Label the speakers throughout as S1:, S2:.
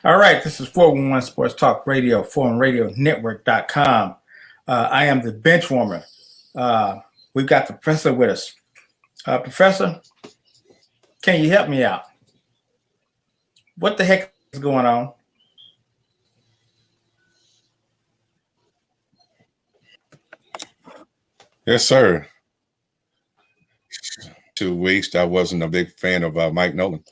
S1: All right, this is 411 Sports Talk Radio, ForumRadioNetwork.com. I am the bench warmer. We've got the professor with us. Professor, can you help me out? What the heck is going on?
S2: Yes, sir. 2 weeks, I wasn't a big fan of Mike Nolan,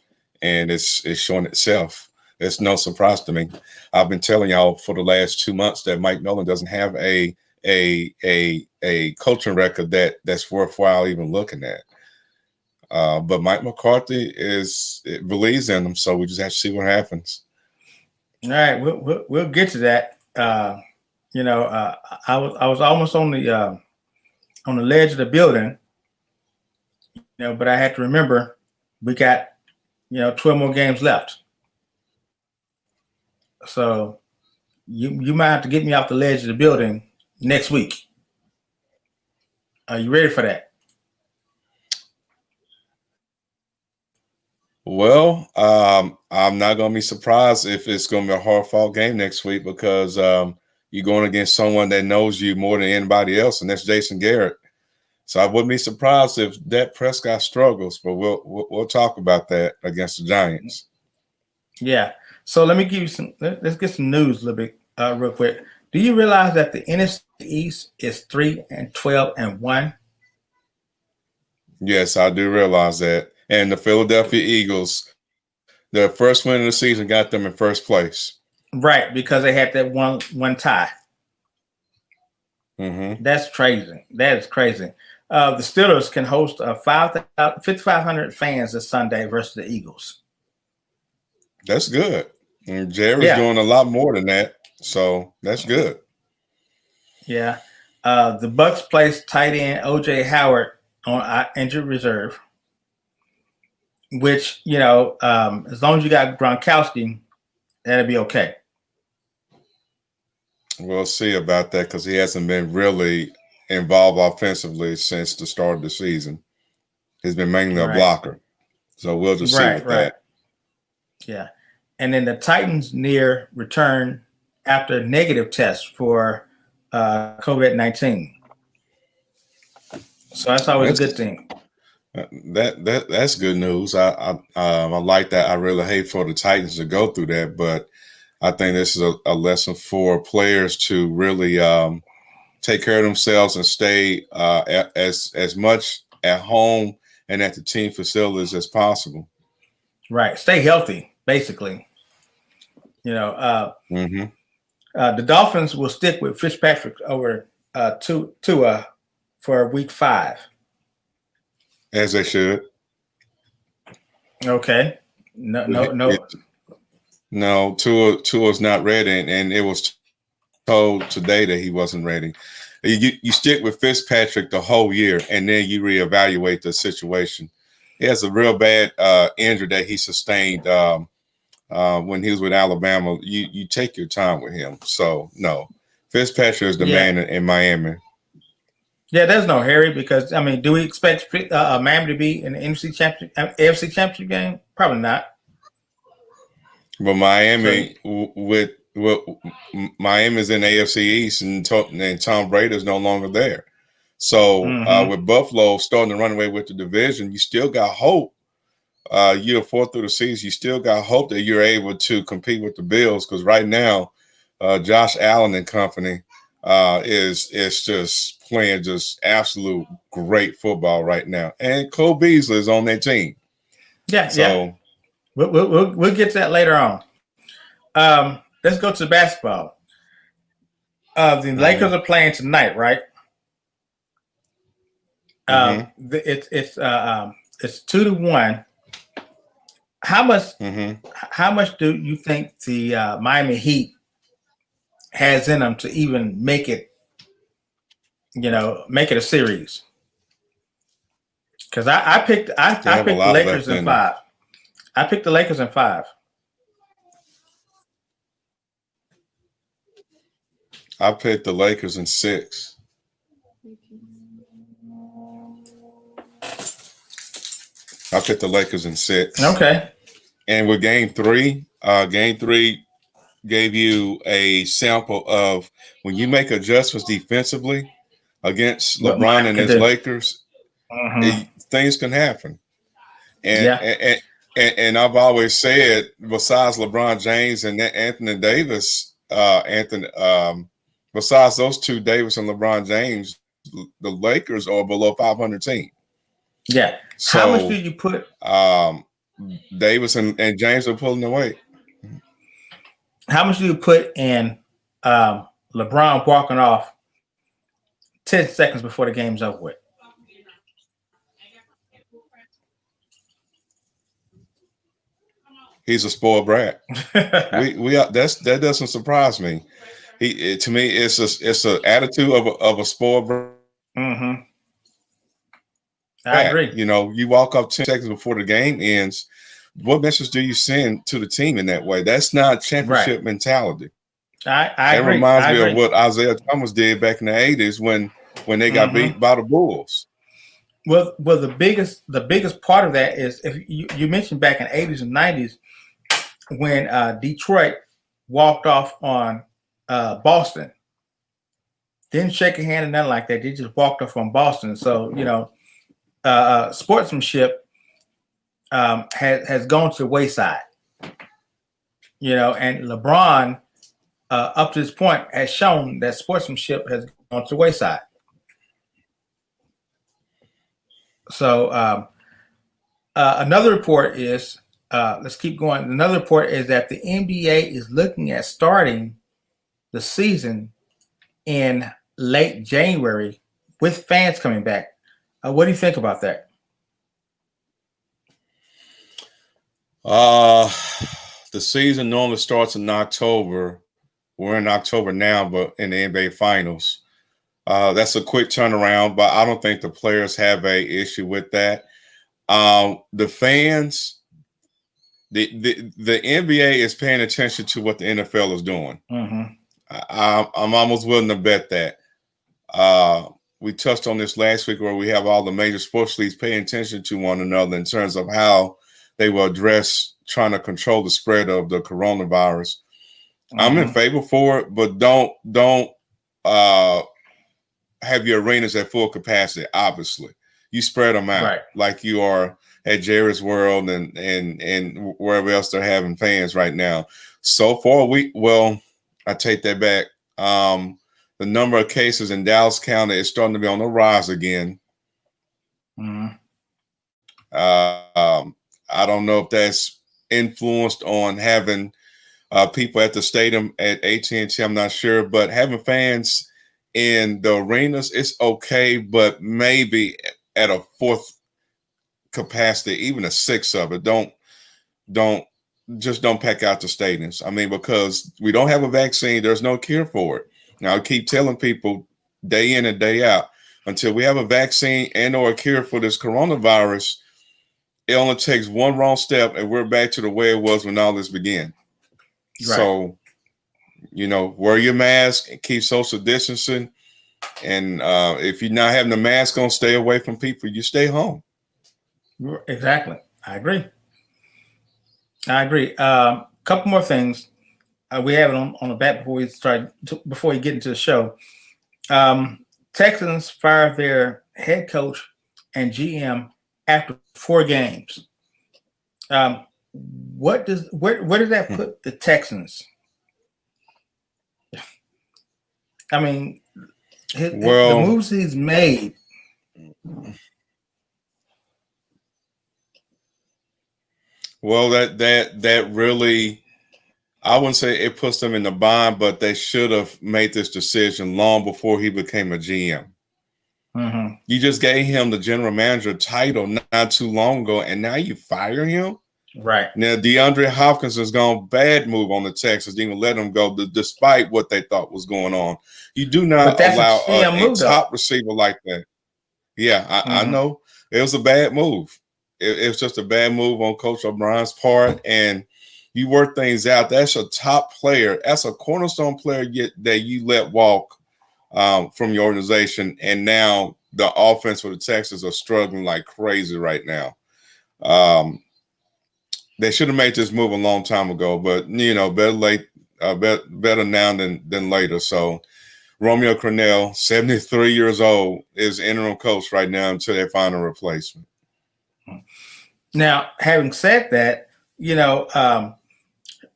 S2: and it's showing itself. It's no surprise to me. I've been telling y'all for the last 2 months that Mike Nolan doesn't have a coaching record that's worthwhile even looking at. But Mike McCarthy believes in him, so we just have to see what happens.
S1: All right, we'll get to that. I was almost on the ledge of the building, but I had to remember we got 12 more games left. So you might have to get me off the ledge of the building next week. Are you ready for that?
S2: Well, I'm not going to be surprised if it's going to be a hard-fought game next week because you're going against someone that knows you more than anybody else, and that's Jason Garrett. So I wouldn't be surprised if Dak Prescott struggles, but we'll talk about that against the Giants.
S1: Yeah. So let me give you some. Let's get some news a little bit real quick. Do you realize that the NFC East is 3-12-1?
S2: Yes, I do realize that. And the Philadelphia Eagles, their first win of the season got them in first place.
S1: Right, because they had that one tie.
S2: Mm-hmm.
S1: That's crazy. That is crazy. The Steelers can host 5,500 fans this Sunday versus the Eagles.
S2: That's good. And Jerry's doing a lot more than that, so that's good.
S1: Yeah. The Bucks placed tight end O.J. Howard on injured reserve, which, as long as you got Gronkowski, that'll be okay.
S2: We'll see about that because he hasn't been really involved offensively since the start of the season. He's been mainly a blocker. So we'll just see with that.
S1: Yeah. And then the Titans near return after negative test for COVID-19. So that's always a good thing.
S2: That's good news. I like that. I really hate for the Titans to go through that, but I think this is a lesson for players to really take care of themselves and stay as much at home and at the team facilities as possible.
S1: Right. Stay healthy, basically.
S2: Mm-hmm.
S1: The Dolphins will stick with Fitzpatrick over Tua for week 5.
S2: As they should.
S1: Okay. No.
S2: Tua's not ready, and it was told today that he wasn't ready. You stick with Fitzpatrick the whole year, and then you reevaluate the situation. He has a real bad injury that he sustained when he was with Alabama. You take your time with him. So, no. Fitzpatrick is the man in Miami.
S1: Yeah, there's no hurry because, do we expect Miami to be in the AFC Championship game? Probably not.
S2: But Miami, Miami's in the AFC East, and Tom Brady is no longer there. So with Buffalo starting to run away with the division, you still got hope. Year 4 through the season, you still got hope that you're able to compete with the Bills because right now, Josh Allen and company is just playing just absolute great football right now, and Cole Beasley is on their team.
S1: Yeah, so we'll get to that later on. Let's go to basketball. The Lakers are playing tonight, right? It's 2-1. How much do you think the Miami Heat has in them to even make it a series? Because I picked the Lakers in 5. I picked the Lakers in 5.
S2: I picked the Lakers in 6. I picked the Lakers in 6.
S1: Okay.
S2: And with game 3, Game 3 gave you a sample of when you make adjustments defensively against
S1: What
S2: LeBron
S1: Mike
S2: and
S1: can
S2: his
S1: do.
S2: Lakers, things can happen. And,
S1: Yeah.
S2: and I've always said, besides LeBron James and Anthony Davis, besides those two, Davis and LeBron James, the Lakers are below 500 team.
S1: Yeah.
S2: So,
S1: how much do you put?
S2: Davis and James are pulling away.
S1: How much do you put in LeBron walking off 10 seconds before the game's over with?
S2: He's a spoiled brat. That doesn't surprise me. To me, it's an attitude of a spoiled brat.
S1: Mm-hmm. I agree.
S2: You know, you walk up 10 seconds before the game ends. What message do you send to the team in that way? That's not championship mentality.
S1: I
S2: that
S1: agree.
S2: reminds me of what Isaiah Thomas did back in the 80s when they got beat by the Bulls.
S1: Well, the biggest part of that is, if you mentioned back in the 80s and 90s when Detroit walked off on Boston. Didn't shake a hand or nothing like that. They just walked off on Boston. So, you know, sportsmanship has gone to the wayside. You know, and LeBron, up to this point, has shown that sportsmanship has gone to the wayside. So another report is, let's keep going. Another report is that the NBA is looking at starting the season in late January with fans coming back. What do you think about that?
S2: The season normally starts in October. We're in October now, but in the NBA Finals. That's a quick turnaround, but I don't think the players have a issue with that. The fans, the NBA is paying attention to what the NFL is doing.
S1: Mm-hmm.
S2: I'm almost willing to bet that. We touched on this last week, where we have all the major sports leagues paying attention to one another in terms of how they will address trying to control the spread of the coronavirus. Mm-hmm. I'm in favor for it, but don't have your arenas at full capacity. Obviously, you spread them out like you are at Jerry's World and wherever else they're having fans right now. So far, I take that back. The number of cases in Dallas County is starting to be on the rise again.
S1: Mm-hmm.
S2: I don't know if that's influenced on having people at the stadium at AT&T. I'm not sure, but having fans in the arenas, it's okay, but maybe at a fourth capacity, even a sixth of it. Don't pack out the stadiums. I mean, because we don't have a vaccine, there's no cure for it. Now, I keep telling people day in and day out, until we have a vaccine and or a cure for this coronavirus, it only takes one wrong step and we're back to the way it was when all this began. Right. So, you know, wear your mask and keep social distancing. And if you're not having the mask on, stay away from people. You stay home.
S1: Exactly. I agree. Couple more things. We have it on the back before we get into the show. Texans fired their head coach and GM after 4 games. Where does that put the Texans? I mean, the moves he's made.
S2: Well, that really, I wouldn't say it puts them in the bind, but they should have made this decision long before he became a GM.
S1: Mm-hmm.
S2: You just gave him the general manager title not too long ago, and now you fire him?
S1: Right.
S2: Now, DeAndre Hopkins has gone bad move on the Texans, didn't even let him go, despite what they thought was going on. You do not allow a top receiver like that. Yeah, I know. It was a bad move. It was just a bad move on Coach O'Brien's part, and you work things out. That's a top player. That's a cornerstone player that you let walk from your organization, and now the offense for the Texans are struggling like crazy right now. They should have made this move a long time ago, but better late, better now than later. So Romeo Crennel, 73 years old, is interim coach right now until they find a replacement.
S1: Now, having said that,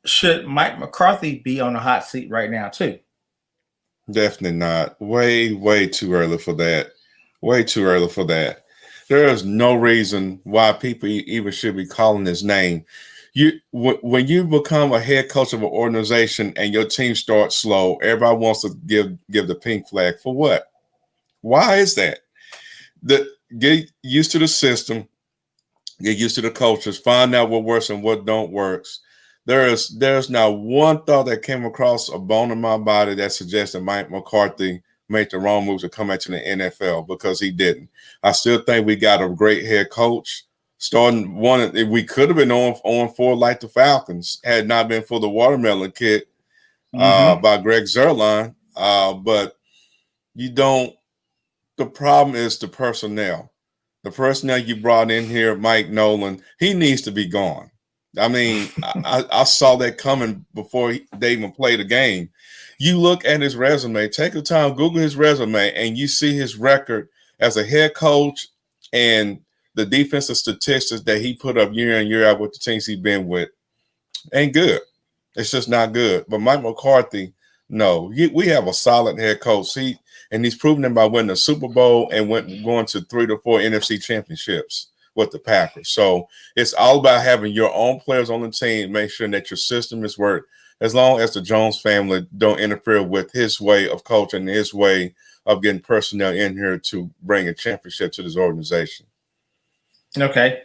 S1: should Mike McCarthy be on the hot seat right now too?
S2: Definitely not. Way too early for that. Way too early for that. There is no reason why people even should be calling his name. When you become a head coach of an organization and your team starts slow, everybody wants to give the pink flag. For what? Why is that? Get used to the system, get used to the cultures, find out what works and what don't works. There's not one thought that came across a bone in my body that suggests that Mike McCarthy made the wrong moves to come back to the NFL, because he didn't. I still think we got a great head coach. Starting one, we could have been on 4 like the Falcons had it not been for the watermelon kid by Greg Zuerlein. But you don't. The problem is the personnel. The personnel you brought in here, Mike Nolan, he needs to be gone. I mean, I saw that coming before they even played a game. You look at his resume, take the time, Google his resume, and you see his record as a head coach and the defensive statistics that he put up year in, year out with the teams he's been with. Ain't good. It's just not good. But Mike McCarthy, no. We have a solid head coach. He's proven it by winning a Super Bowl and going to 3 to 4 NFC championships with the Packers. So it's all about having your own players on the team, make sure that your system is worked, as long as the Jones family don't interfere with his way of coaching, his way of getting personnel in here to bring a championship to this organization.
S1: Okay.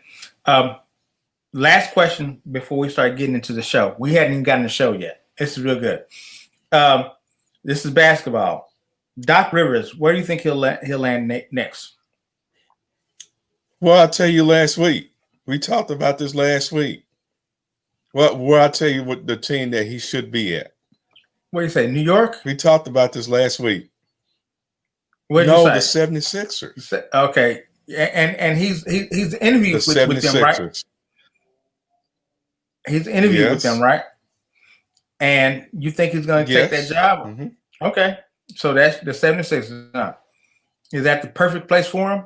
S1: Last question before we start getting into the show. We hadn't even gotten the show yet. This is real good. This is basketball. Doc Rivers, where do you think he'll land next?
S2: Well, I tell you last week. We talked about this last week. Well, where I tell you what the team that he should be at.
S1: What do you say, New York?
S2: We talked about this last week.
S1: What did you say?
S2: The 76ers.
S1: Okay. And he's interviewed with them, right? He's interviewed with them, right? And you think he's going to take that job?
S2: Mm-hmm.
S1: Okay. So that's the 76ers. Is that the perfect place for him?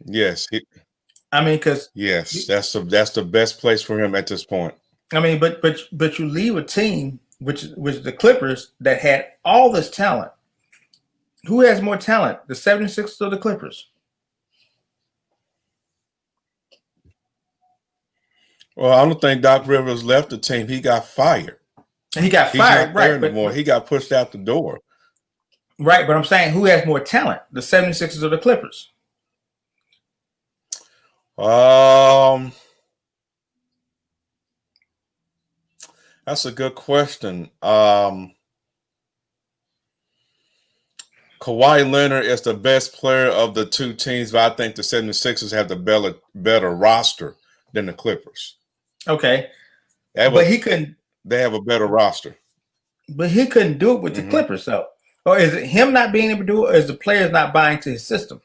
S2: Yes.
S1: Because
S2: that's the best place for him at this point.
S1: But you leave a team which the Clippers that had all this talent. Who has more talent, the 76ers or the Clippers?
S2: Well, I don't think Doc Rivers left the team. He got fired.
S1: He got fired,
S2: not there anymore. He got pushed out the door.
S1: Right, but I'm saying, who has more talent, the 76ers or the Clippers?
S2: That's a good question. Kawhi Leonard is the best player of the two teams, but I think the 76ers have the better roster than the Clippers.
S1: Okay. But he couldn't.
S2: They have a better roster.
S1: But he couldn't do it with the Clippers, though. Or is it him not being able to do it, or is the players not buying to his system?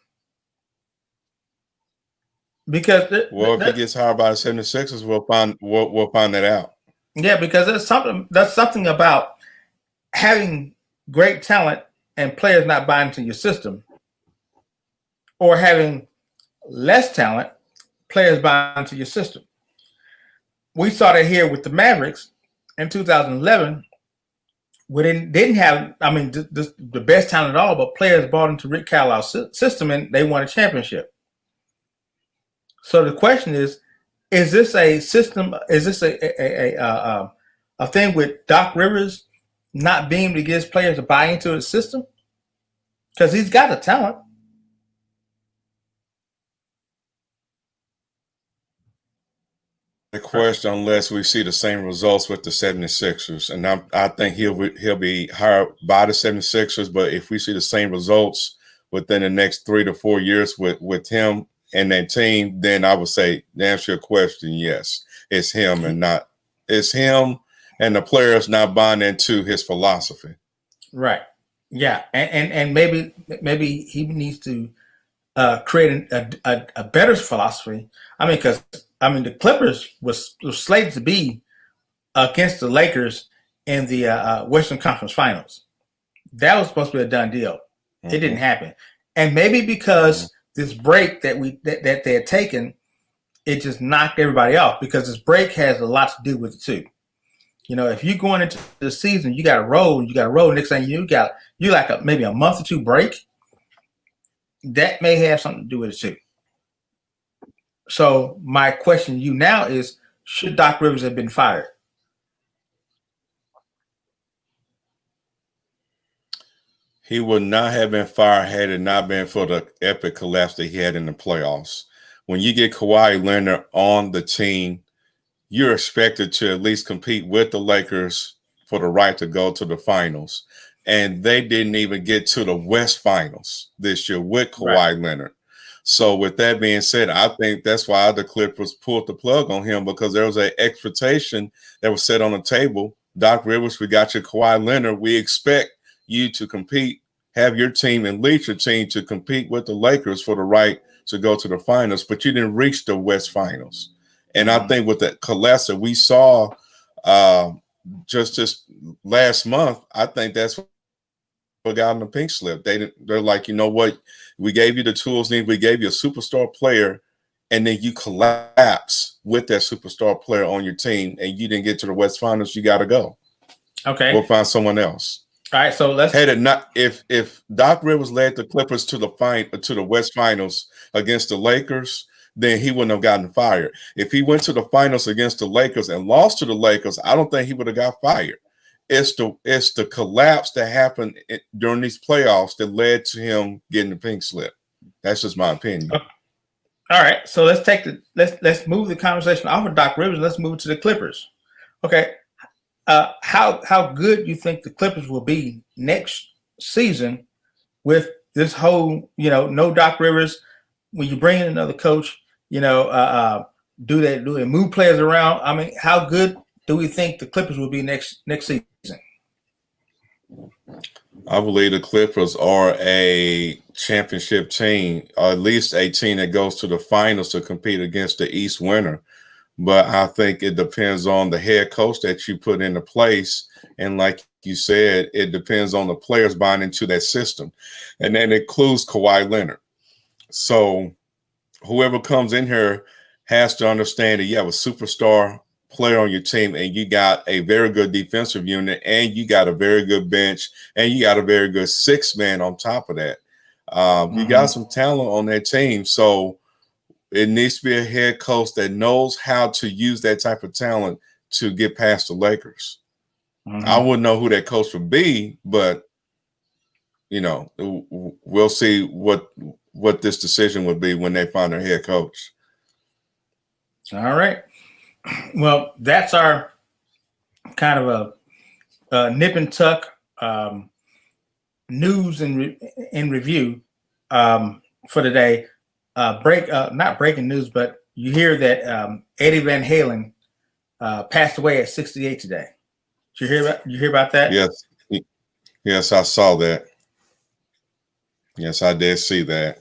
S1: Because
S2: if he gets hired by the 76ers, we'll find that out.
S1: Yeah, because there's something about having great talent and players not buying to your system, or having less talent, players buying to your system. We saw that here with the Mavericks in 2011. We didn't have, the best talent at all, but players bought into Rick Carlisle's system and they won a championship. So the question is this a system? Is this a thing with Doc Rivers not being able to get his players to buy into his system? Because he's got the talent.
S2: The question, unless we see the same results with the 76ers, and I think he'll be hired by the 76ers, but if we see the same results within the next 3 to 4 years with him and that team, then I would say, to answer your question, yes, it's him and the players not buying into his philosophy.
S1: Right. Yeah. And maybe he needs to create a better philosophy. Because I mean, the Clippers was slated to be against the Lakers in the Western Conference Finals. That was supposed to be a done deal. Mm-hmm. It didn't happen, and maybe because this break that they had taken, it just knocked everybody off. Because this break has a lot to do with it too. You know, if you're going into the season, you got to roll. Next thing you like maybe a month or two break. That may have something to do with it too. So my question to you now is: should Doc Rivers have been fired?
S2: He would not have been fired had it not been for the epic collapse that he had in the playoffs. When you get Kawhi Leonard on the team, you're expected to at least compete with the Lakers for the right to go to the finals. And they didn't even get to the West Finals this year with Kawhi Leonard. So with that being said, I think that's why the Clippers pulled the plug on him, because there was an expectation that was set on the table. Doc Rivers, we got your Kawhi Leonard. We expect you to compete, have your team and lead your team to compete with the Lakers for the right to go to the finals, but you didn't reach the West Finals. And I think with the collapse that we saw just this last month, I think that's what got in the pink slip. They're like, you know what? We gave you the tools, we gave you a superstar player, and then you collapse with that superstar player on your team, and you didn't get to the West Finals. You got to go.
S1: Okay,
S2: we'll find someone else.
S1: All right, so let's.
S2: Had it not, if Doc Rivers led the Clippers to the West Finals against the Lakers, then he wouldn't have gotten fired. If he went to the finals against the Lakers and lost to the Lakers, I don't think he would have got fired. It's the collapse that happened during these playoffs that led to him getting the pink slip. That's just my opinion.
S1: All right, so let's move the conversation off of Doc Rivers. Let's move to the Clippers. Okay. How good you think the Clippers will be next season with this whole, no Doc Rivers? When you bring in another coach, do they move players around? I mean, how good do we think the Clippers will be next season?
S2: I believe the Clippers are a championship team, or at least a team that goes to the finals to compete against the East winner. But I think it depends on the head coach that you put into place. And like you said, it depends on the players buying into that system. And that includes Kawhi Leonard. So whoever comes in here has to understand that you have a superstar player on your team, and you got a very good defensive unit, and you got a very good bench, and you got a very good six man on top of that. You got some talent on that team. So it needs to be a head coach that knows how to use that type of talent to get past the Lakers. I wouldn't know who that coach would be, but we'll see what this decision would be when they find their head coach.
S1: All right. Well, that's our kind of a nip and tuck news in review for today. Not breaking news, but you hear that Eddie Van Halen passed away at 68 today. Did you hear about that?
S2: Yes, I saw that. Yes, I did see that.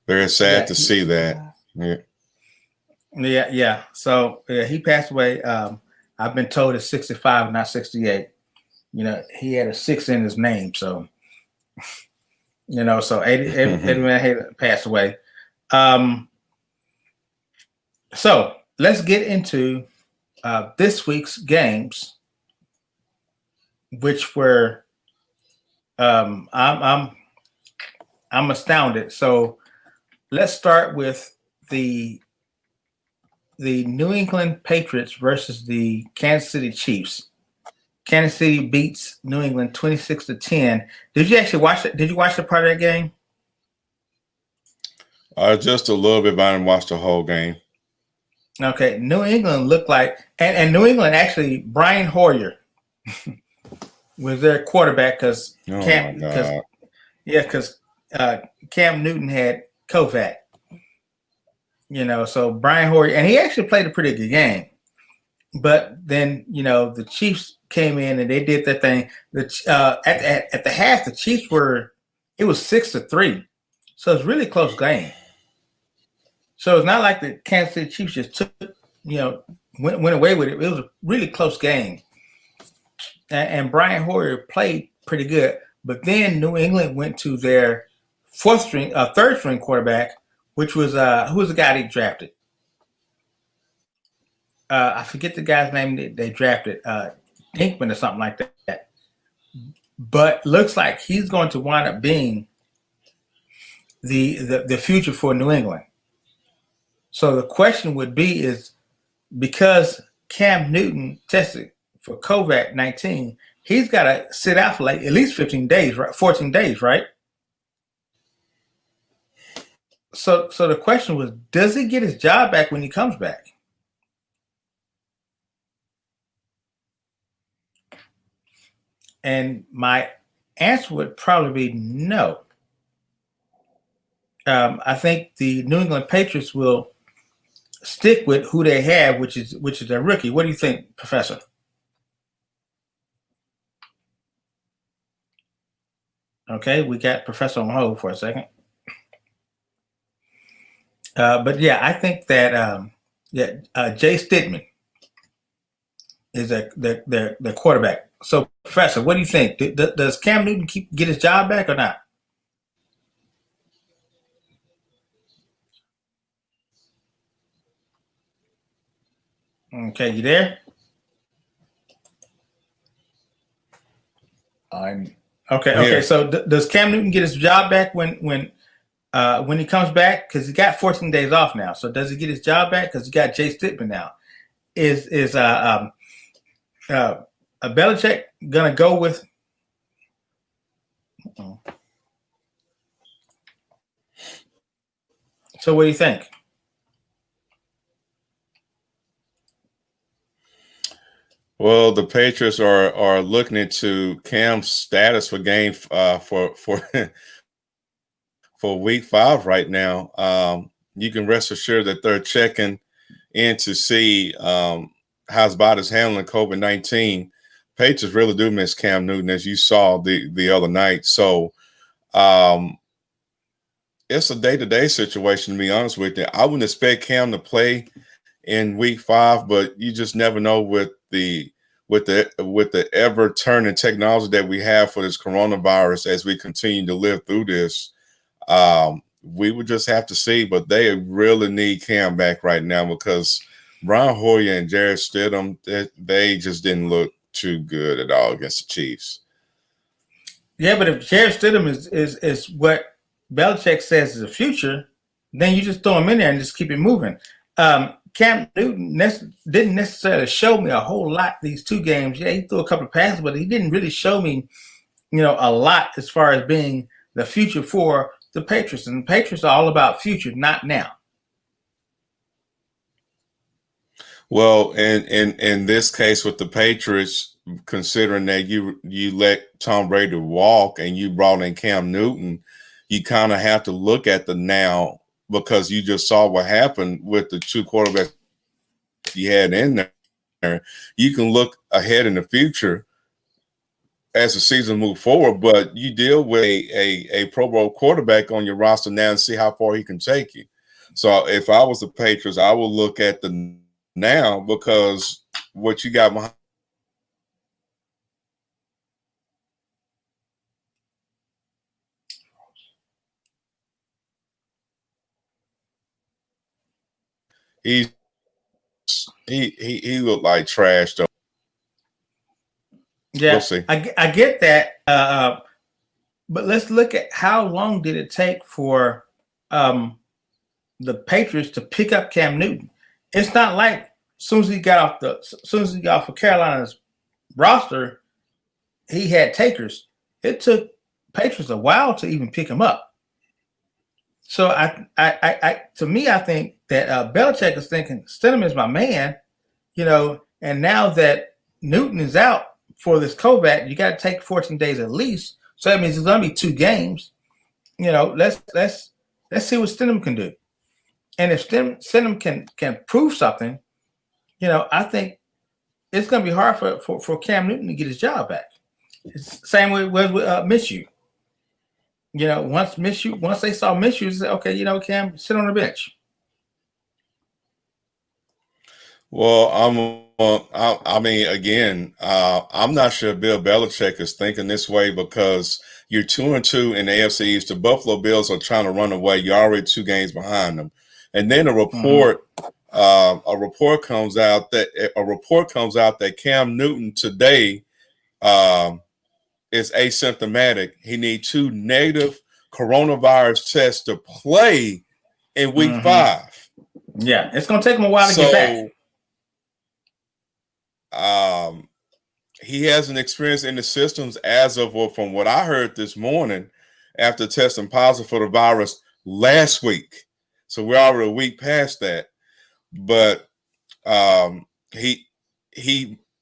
S2: Very sad to see that.
S1: Yeah. So he passed away. I've been told it's 65, not 68. He had a 6 in his name, so so Eddie Van Halen passed away. So let's get into this week's games, which were I'm astounded. So let's start with the New England Patriots versus the Kansas City Chiefs. Kansas City beats New England 26-10. Did you actually watch it? Did you watch the part of that game?
S2: Just a little bit, but I didn't watch the whole game.
S1: Okay. New England looked like, and New England actually, Brian Hoyer was their quarterback because Cam Newton had COVID. So Brian Hoyer, and he actually played a pretty good game. But then, the Chiefs came in and they did their thing. At the half, the Chiefs it was 6-3. So it's really close game. So it's not like the Kansas City Chiefs just took, went away with it. It was a really close game. And Brian Hoyer played pretty good. But then New England went to their third string quarterback, which was who was the guy they drafted? I forget the guy's name they drafted, Dinkman or something like that. But looks like he's going to wind up being the future for New England. So the question would be is because Cam Newton tested for COVID-19, he's got to sit out for like at least 15 days, right? 14 days, right? So the question was, does he get his job back when he comes back? And my answer would probably be no. I think the New England Patriots will stick with who they have, which is their rookie. What do you think, Professor? Okay, we got Professor on hold for a second. But yeah, I think that Jay Stidham is the quarterback. So, Professor, what do you think? Does Cam Newton get his job back or not? Okay, you there?
S2: I'm
S1: okay.
S2: here.
S1: Okay, so does Cam Newton get his job back when he comes back? Because he got 14 days off now. So does he get his job back? Because he got Jay Stidham now. Is Belichick gonna go with? So what do you think?
S2: Well, the Patriots are looking into Cam's status for game for for week 5 right now. You can rest assured that they're checking in to see how his body's handling COVID-19. Patriots really do miss Cam Newton, as you saw the other night. So it's a day-to-day situation, to be honest with you. I wouldn't expect Cam to play in week 5, but you just never know with the ever turning technology that we have for this coronavirus as we continue to live through this. We would just have to see, but they really need Cam back right now because Brian Hoyer and Jarrett Stidham, they just didn't look too good at all against the Chiefs.
S1: Yeah, but if Jarrett Stidham is what Belichick says is the future, then you just throw him in there and just keep it moving. Cam Newton didn't necessarily show me a whole lot these 2 games. Yeah, he threw a couple of passes, but he didn't really show me, a lot as far as being the future for the Patriots. And the Patriots are all about future, not now.
S2: Well, in this case with the Patriots, considering that you let Tom Brady walk and you brought in Cam Newton, you kind of have to look at the now because you just saw what happened with the 2 quarterbacks you had in there. You can look ahead in the future as the season moves forward, but you deal with a Pro Bowl quarterback on your roster now and see how far he can take you. So if I was the Patriots, I would look at the now because what you got behind. He looked like trash though.
S1: Yeah,
S2: we'll see.
S1: I get that, but let's look at how long did it take for the Patriots to pick up Cam Newton. It's not like as soon as he got off of Carolina's roster, he had takers. It took Patriots a while to even pick him up. So to me, I think that Belichick is thinking Stidham is my man, and now that Newton is out for this COVID, you got to take 14 days at least. So that means it's going to be 2 games. Let's see what Stidham can do. And if Stidham can prove something, I think it's going to be hard for Cam Newton to get his job back. It's the same way with Minshew. Once they saw Minshew, they said, okay, Cam, sit on the bench.
S2: Well, I mean, again, I'm not sure Bill Belichick is thinking this way because you're 2-2 in the AFC East. The Buffalo Bills are trying to run away. You're already 2 games behind them, and then a report comes out that Cam Newton today um, is asymptomatic. He needs 2 negative coronavirus tests to play in Week 5.
S1: Yeah, it's going to take him a while to get back.
S2: He hasn't experienced any systems as of, well, from what I heard this morning, after testing positive for the virus last week. So we're already a week past that. But he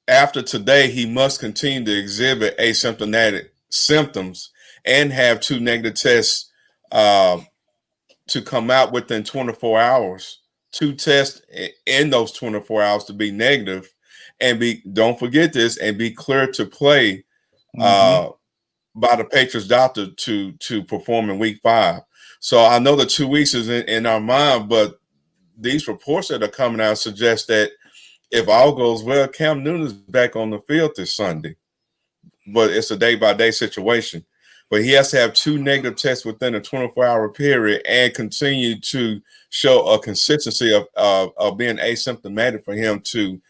S2: after today, he must continue to exhibit asymptomatic symptoms and have 2 negative tests to come out within 24 hours. 2 tests in those 24 hours to be negative, and don't forget this, and be clear to play by the Patriots doctor to perform in Week 5. So I know the 2 weeks is in our mind, but these reports that are coming out suggest that if all goes well, Cam Newton is back on the field this Sunday. But it's a day-by-day situation. But he has to have 2 negative tests within a 24-hour period and continue to show a consistency of being asymptomatic for him to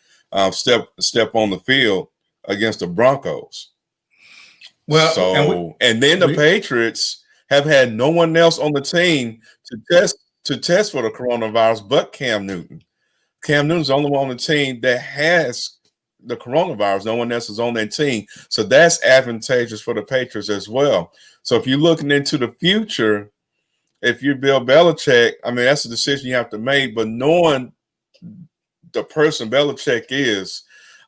S2: step on the field against the Broncos. Well, and then the Patriots have had no one else on the team to test for the coronavirus but Cam Newton. Cam Newton's the only one on the team that has the coronavirus. No one else is on that team. So that's advantageous for the Patriots as well. So if you're looking into the future, if you're Bill Belichick, I mean, that's a decision you have to make. But knowing the person Belichick is,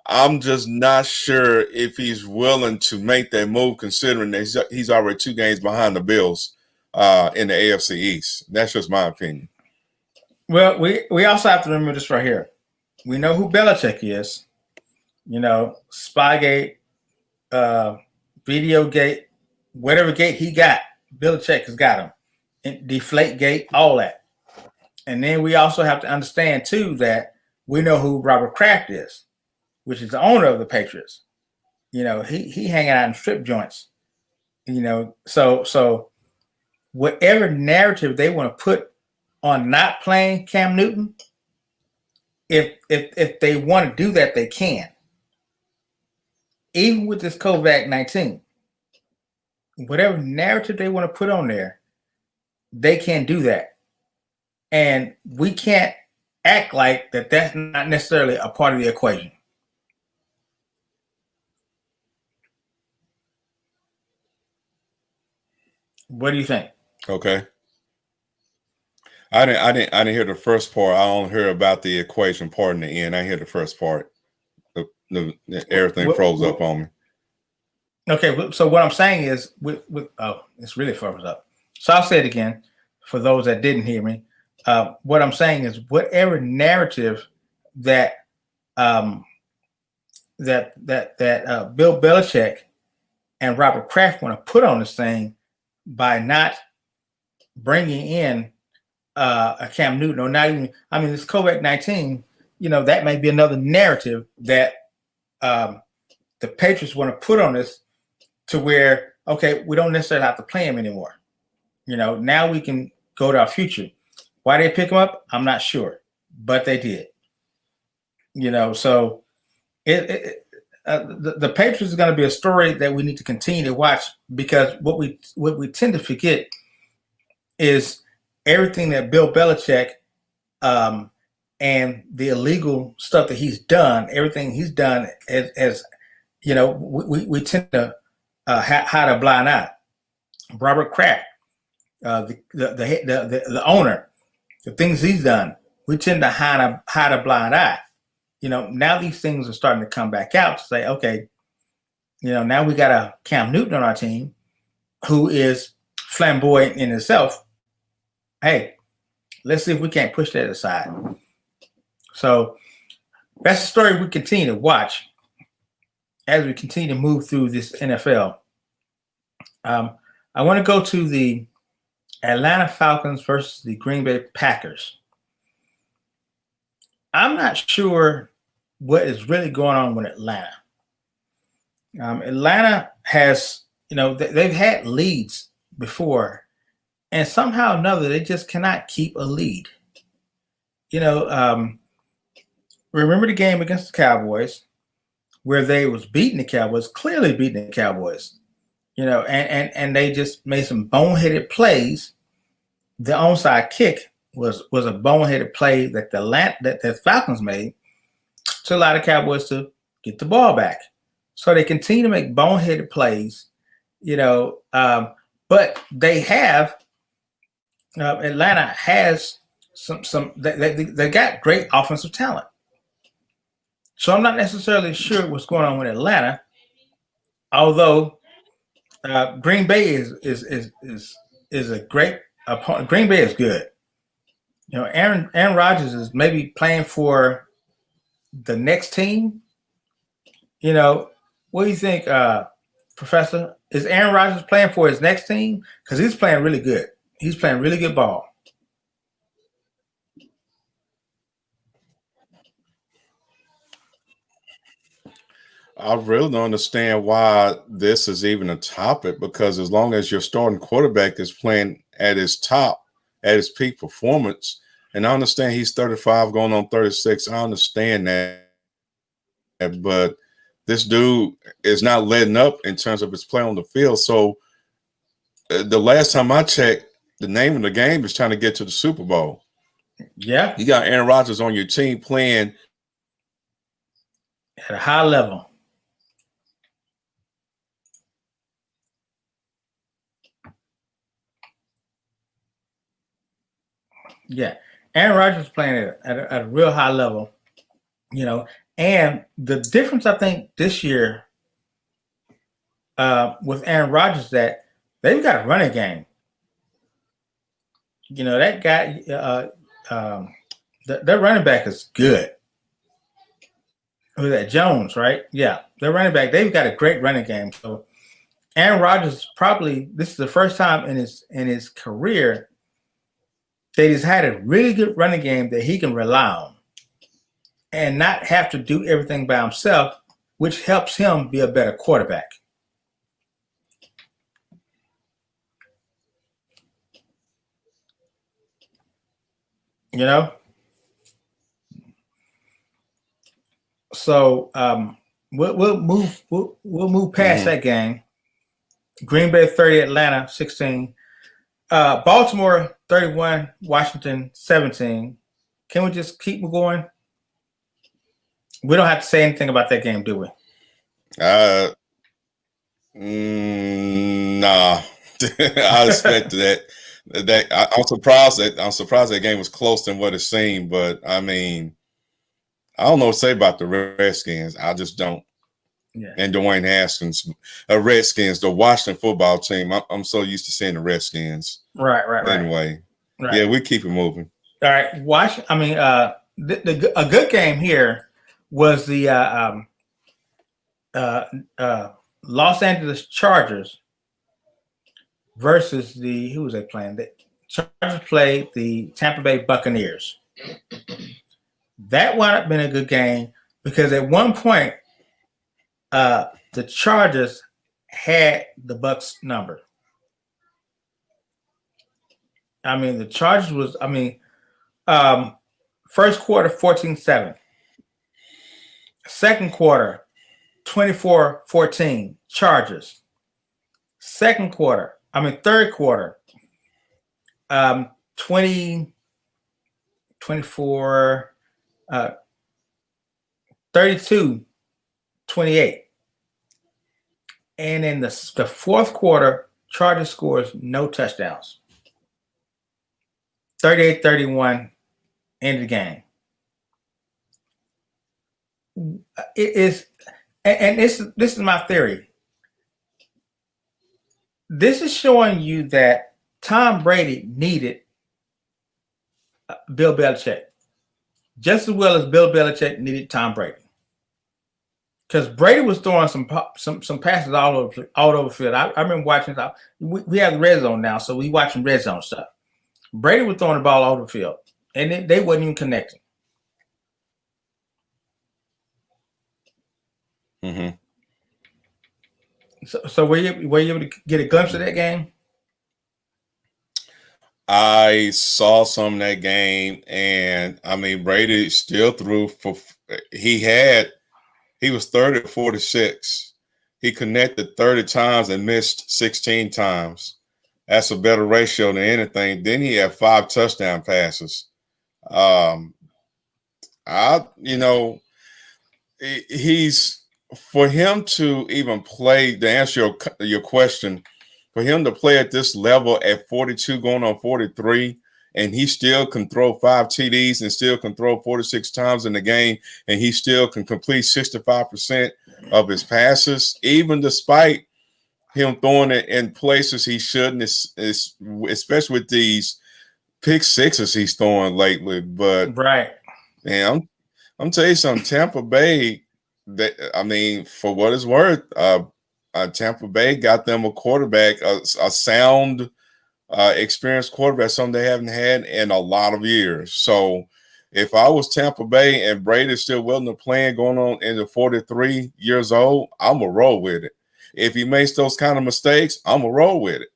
S2: I'm just not sure if he's willing to make that move, considering that he's already 2 games behind the Bills in the AFC East. That's just my opinion.
S1: Well, we also have to remember this right here. We know who Belichick is. You know, Spygate, Videogate, whatever gate he got, Belichick has got him. And Deflategate, all that. And then we also have to understand, too, that we know who Robert Kraft is, which is the owner of the Patriots. You know, he hanging out in strip joints. You know, so whatever narrative they want to put on not playing Cam Newton, if they want to do that, they can. Even with this COVID-19, whatever narrative they want to put on there, they can do that. And we can't act like that's not necessarily a part of the equation. What do you think?
S2: Okay. I didn't hear the first part. I only heard about the equation part in the end. I hear the first part. Everything froze up on me.
S1: Okay, so what I'm saying is, it's really froze up. So I'll say it again for those that didn't hear me. What I'm saying is, whatever narrative that Bill Belichick and Robert Kraft want to put on this thing by not bringing in a Cam Newton, or not even, I mean, this COVID-19, you know, that may be another narrative that the Patriots want to put on this, to where, okay, we don't necessarily have to play him anymore. You know, now we can go to our future. Why they pick him up, I'm not sure, but they did. You know, so the Patriots is going to be a story that we need to continue to watch, because what we tend to forget is everything that Bill Belichick and the illegal stuff that he's done, everything he's done, as you know, we tend to hide a blind eye. Robert Kraft, the owner, the things he's done, we tend to hide a blind eye. You know, now these things are starting to come back out to say, okay, you know, now we got a Cam Newton on our team who is flamboyant in itself. Hey, let's see if we can't push that aside. So that's the story we continue to watch as we continue to move through this NFL. I want to go to the Atlanta Falcons versus the Green Bay Packers. I'm not sure what is really going on with Atlanta. Atlanta has, they've had leads before, and somehow or another, they just cannot keep a lead. Remember the game against the Cowboys where they was beating the Cowboys, clearly beating the Cowboys, and they just made some boneheaded plays. The onside kick was a boneheaded play that the Falcons made to allow the Cowboys to get the ball back. So they continue to make boneheaded plays, but they have Atlanta has they got great offensive talent. So I'm not necessarily sure what's going on with Atlanta, although Green Bay is a great opponent. Green Bay is good. Aaron Rodgers is maybe playing for the next team. What do you think, Professor? Is Aaron Rodgers playing for his next team? Because he's playing really good. He's playing really good ball.
S2: I really don't understand why this is even a topic, because as long as your starting quarterback is playing at his top, at his peak performance, and I understand he's 35 going on 36. I understand that. But this dude is not letting up in terms of his play on the field. So the last time I checked, the name of the game is trying to get to the Super Bowl.
S1: Yeah.
S2: You got Aaron Rodgers on your team playing
S1: at a high level. Yeah. Aaron Rodgers playing at a real high level, and the difference I think this year with Aaron Rodgers that they've got a running game. That guy, their running back is good. Who's that? Jones, right? Yeah, their running back. They've got a great running game. So Aaron Rodgers this is the first time in his career that he's had a really good running game that he can rely on and not have to do everything by himself, which helps him be a better quarterback. So we'll move past that game. Green Bay 30, Atlanta 16. Baltimore 31, Washington 17. Can we just keep going? We don't have to say anything about that game, do we?
S2: Nah. I expected that. I'm surprised that game was close than what it seemed. But I mean, I don't know what to say about the Redskins. I just don't. Yeah. And Dwayne Haskins, Redskins, the Washington football team. I'm so used to seeing the Redskins.
S1: Right.
S2: Anyway, yeah, we keep it moving.
S1: All right, a good game here was the Los Angeles Chargers versus who was they playing? The Chargers played the Tampa Bay Buccaneers. That wound up being a good game because at one point, the Chargers had the Bucs number. The Chargers was, first quarter 14-7. Second quarter 24-14 Chargers. Third quarter 32-28. And in the fourth quarter, Chargers scores no touchdowns. 38-31, end of the game. It is, and this is my theory. This is showing you that Tom Brady needed Bill Belichick just as well as Bill Belichick needed Tom Brady. Because Brady was throwing some passes all over the field. I remember watching. We have the red zone now, so we watching red zone stuff. Brady was throwing the ball all over the field, and they wasn't even connecting.
S2: Mm-hmm.
S1: So were you able to get a glimpse of that game?
S2: I saw some of that game, and I mean Brady still threw for. He was 30 to 46. He connected 30 times and missed 16 times. That's a better ratio than anything. Then he had 5 touchdown passes. Um, he's for him to even play. To answer your question, for him to play at this level at 42, going on 43, and he still can throw 5 TDs and still can throw 46 times in the game, and he still can complete 65% of his passes, even despite him throwing it in places he shouldn't, especially with these pick sixes he's throwing lately. But
S1: right,
S2: man, I'm telling you something. Tampa Bay, for what it's worth, Tampa Bay got them a quarterback, a sound, experienced quarterback, something they haven't had in a lot of years. So if I was Tampa Bay and Brady's still willing to play going on into 43 years old, I'm going to roll with it. If he makes those kind of mistakes, I'm going to roll with it.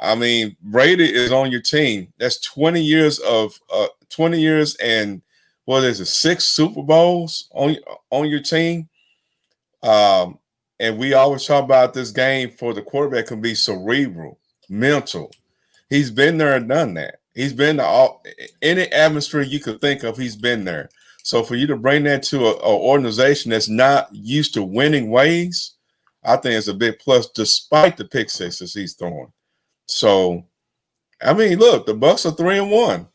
S2: I mean, Brady is on your team. That's 20 years and what is it, 6 Super Bowls on your team. And we always talk about this game for the quarterback can be cerebral, mental. He's been there and done that. He's been to any atmosphere you could think of. He's been there. So for you to bring that to an organization that's not used to winning ways, I think it's a big plus, despite the pick sixes he's throwing. So, I mean, look, the Bucs are 3-1.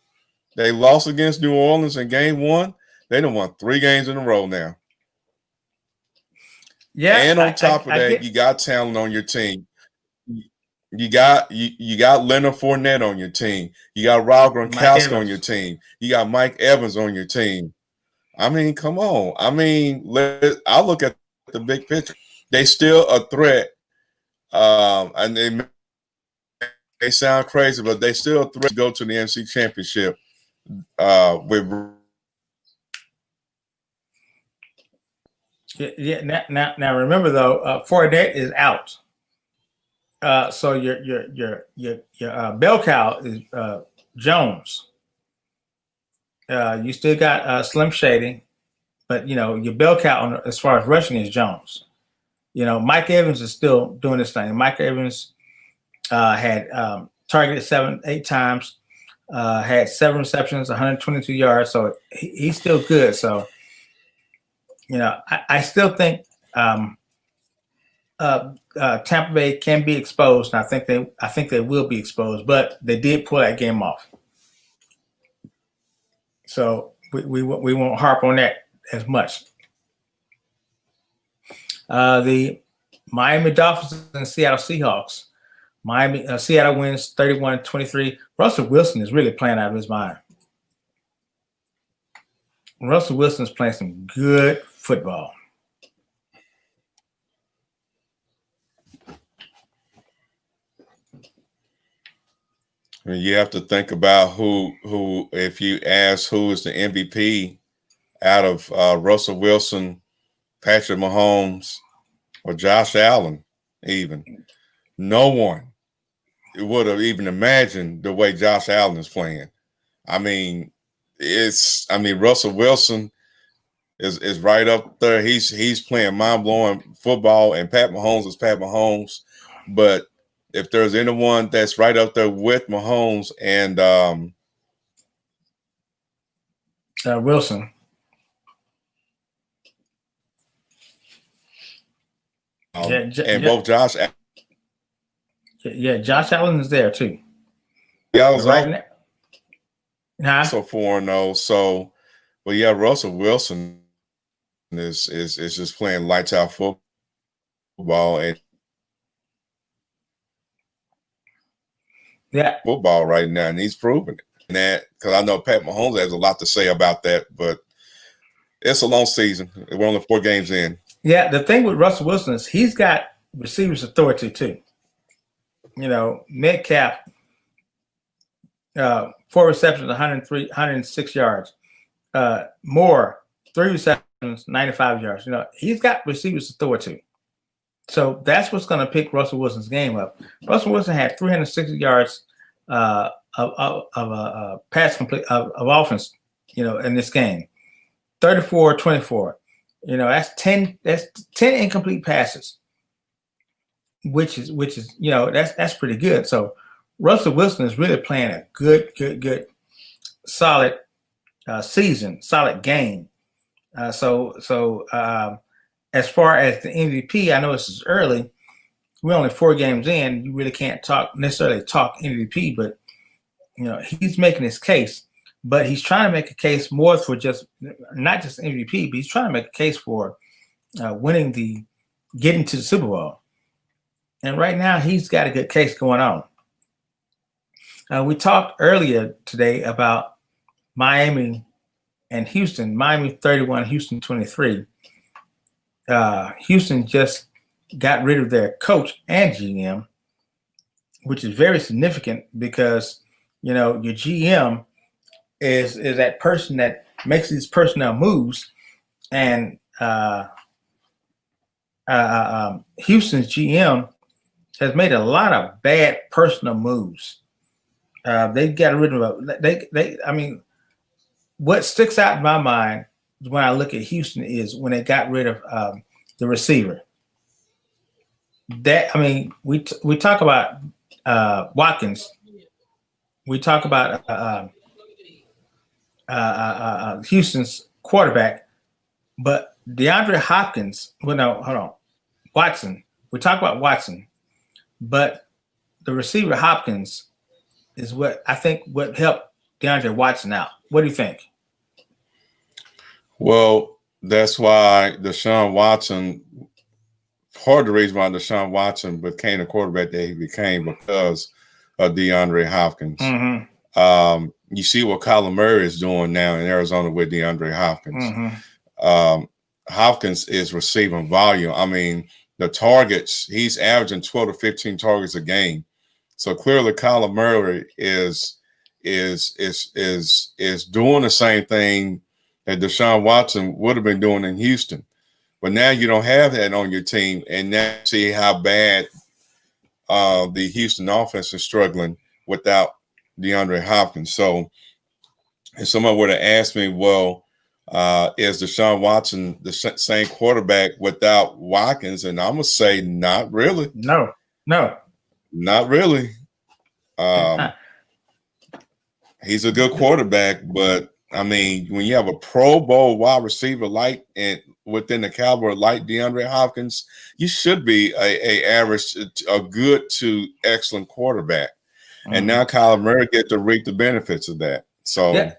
S2: They lost against New Orleans in game 1. They done won 3 games in a row now.
S1: Yeah,
S2: and on top of that, you got talent on your team. You got Leonard Fournette on your team. You got Rob Gronkowski on your team. You got Mike Evans on your team. I mean, come on. I mean, I look at the big picture. They still a threat, and they sound crazy, but they still a threat to go to the NFC Championship with.
S1: Yeah. Now remember though, Fournette is out. So your bell cow is Jones. You still got Slim Shady, but your bell cow as far as rushing is Jones. Mike Evans is still doing this thing. Mike Evans had targeted 7-8 times, had 7 receptions, 122 yards. So he's still good. So I still think Tampa Bay can be exposed, and I think they will be exposed, but they did pull that game off. So we won't harp on that as much. The Miami Dolphins and Seattle Seahawks. Seattle wins 31-23. Russell Wilson is really playing out of his mind. Russell Wilson is playing some good football.
S2: You have to think about who if you ask who is the MVP out of Russell Wilson, Patrick Mahomes, or Josh Allen, even no one would have even imagined the way Josh Allen is playing. I mean, Russell Wilson is right up there. He's playing mind-blowing football, and Pat Mahomes is Pat Mahomes. But if there's anyone that's right up there with Mahomes and
S1: Wilson.
S2: Both Josh.
S1: Yeah, Josh Allen is there too.
S2: Yeah, I was
S1: right now.
S2: So 4-0. So, but yeah, Russell Wilson is just playing lights out football and football right now, and he's proving it. And that because I know Pat Mahomes has a lot to say about that, but it's a long season. We're only 4 games in.
S1: Yeah, the thing with Russell Wilson is he's got receivers authority too. Metcalf, 4 receptions, 106 yards. Moore, 3 receptions, 95 yards. You know, he's got receivers to throw it to. So that's what's going to pick Russell Wilson's game up. Russell Wilson had 360 yards of pass complete of offense, you know, in this game. 34-24. You know, that's 10 incomplete passes, which is you know, that's pretty good. So Russell Wilson is really playing a good solid season, solid game. So as far as the MVP, I know this is early. We're only 4 games in. You really can't necessarily talk MVP, but you know, he's making his case. But he's trying to make a case more for not just MVP, but he's trying to make a case for getting to the Super Bowl. And right now, he's got a good case going on. We talked earlier today about Miami and Houston. Miami 31, Houston 23. Houston just got rid of their coach and GM, which is very significant because, you know, your GM is that person that makes these personnel moves, and Houston's GM has made a lot of bad personal moves. They got rid of I mean, what sticks out in my mind when I look at Houston is when they got rid of the receiver. That, I mean, we talk about Watkins. We talk about Houston's quarterback, but DeAndre Hopkins. Well, no, hold on, Watson. We talk about Watson, but the receiver Hopkins is what I think what helped DeAndre Watson out. What do you think?
S2: Well, that's why Deshaun Watson. Part of the reason why Deshaun Watson became the quarterback that he became because of DeAndre Hopkins.
S1: Mm-hmm.
S2: You see what Kyler Murray is doing now in Arizona with DeAndre Hopkins.
S1: Mm-hmm.
S2: Hopkins is receiving volume. I mean, the targets, he's averaging 12 to 15 targets a game. So clearly Kyler Murray is doing the same thing that Deshaun Watson would have been doing in Houston. But now you don't have that on your team, and now you see how bad the Houston offense is struggling without DeAndre Hopkins. So if someone were to ask me, well, is Deshaun Watson the same quarterback without Watkins? And I'm going to say not really.
S1: No.
S2: Not really. He's a good quarterback, but, I mean, when you have a Pro Bowl wide receiver within the caliber like DeAndre Hopkins, you should be a good to excellent quarterback. Mm-hmm. And now Kyler Murray get to reap the benefits of that. So
S1: I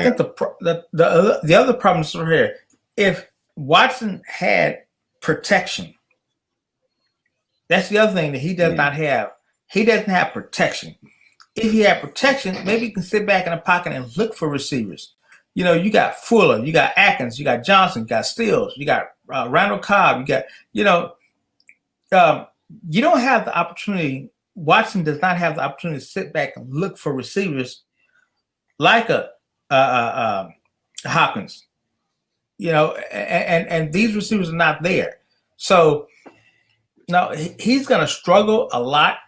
S1: think the other problem is here. If Watson had protection, that's the other thing that he does not have. He doesn't have protection. If he had protection, maybe he can sit back in the pocket and look for receivers. You know, you got Fuller, you got Atkins, you got Johnson, you got Stills, you got Randall Cobb, you got, you know, you don't have the opportunity. Watson does not have the opportunity to sit back and look for receivers like a Hopkins, you know, and these receivers are not there. So now he's going to struggle a lot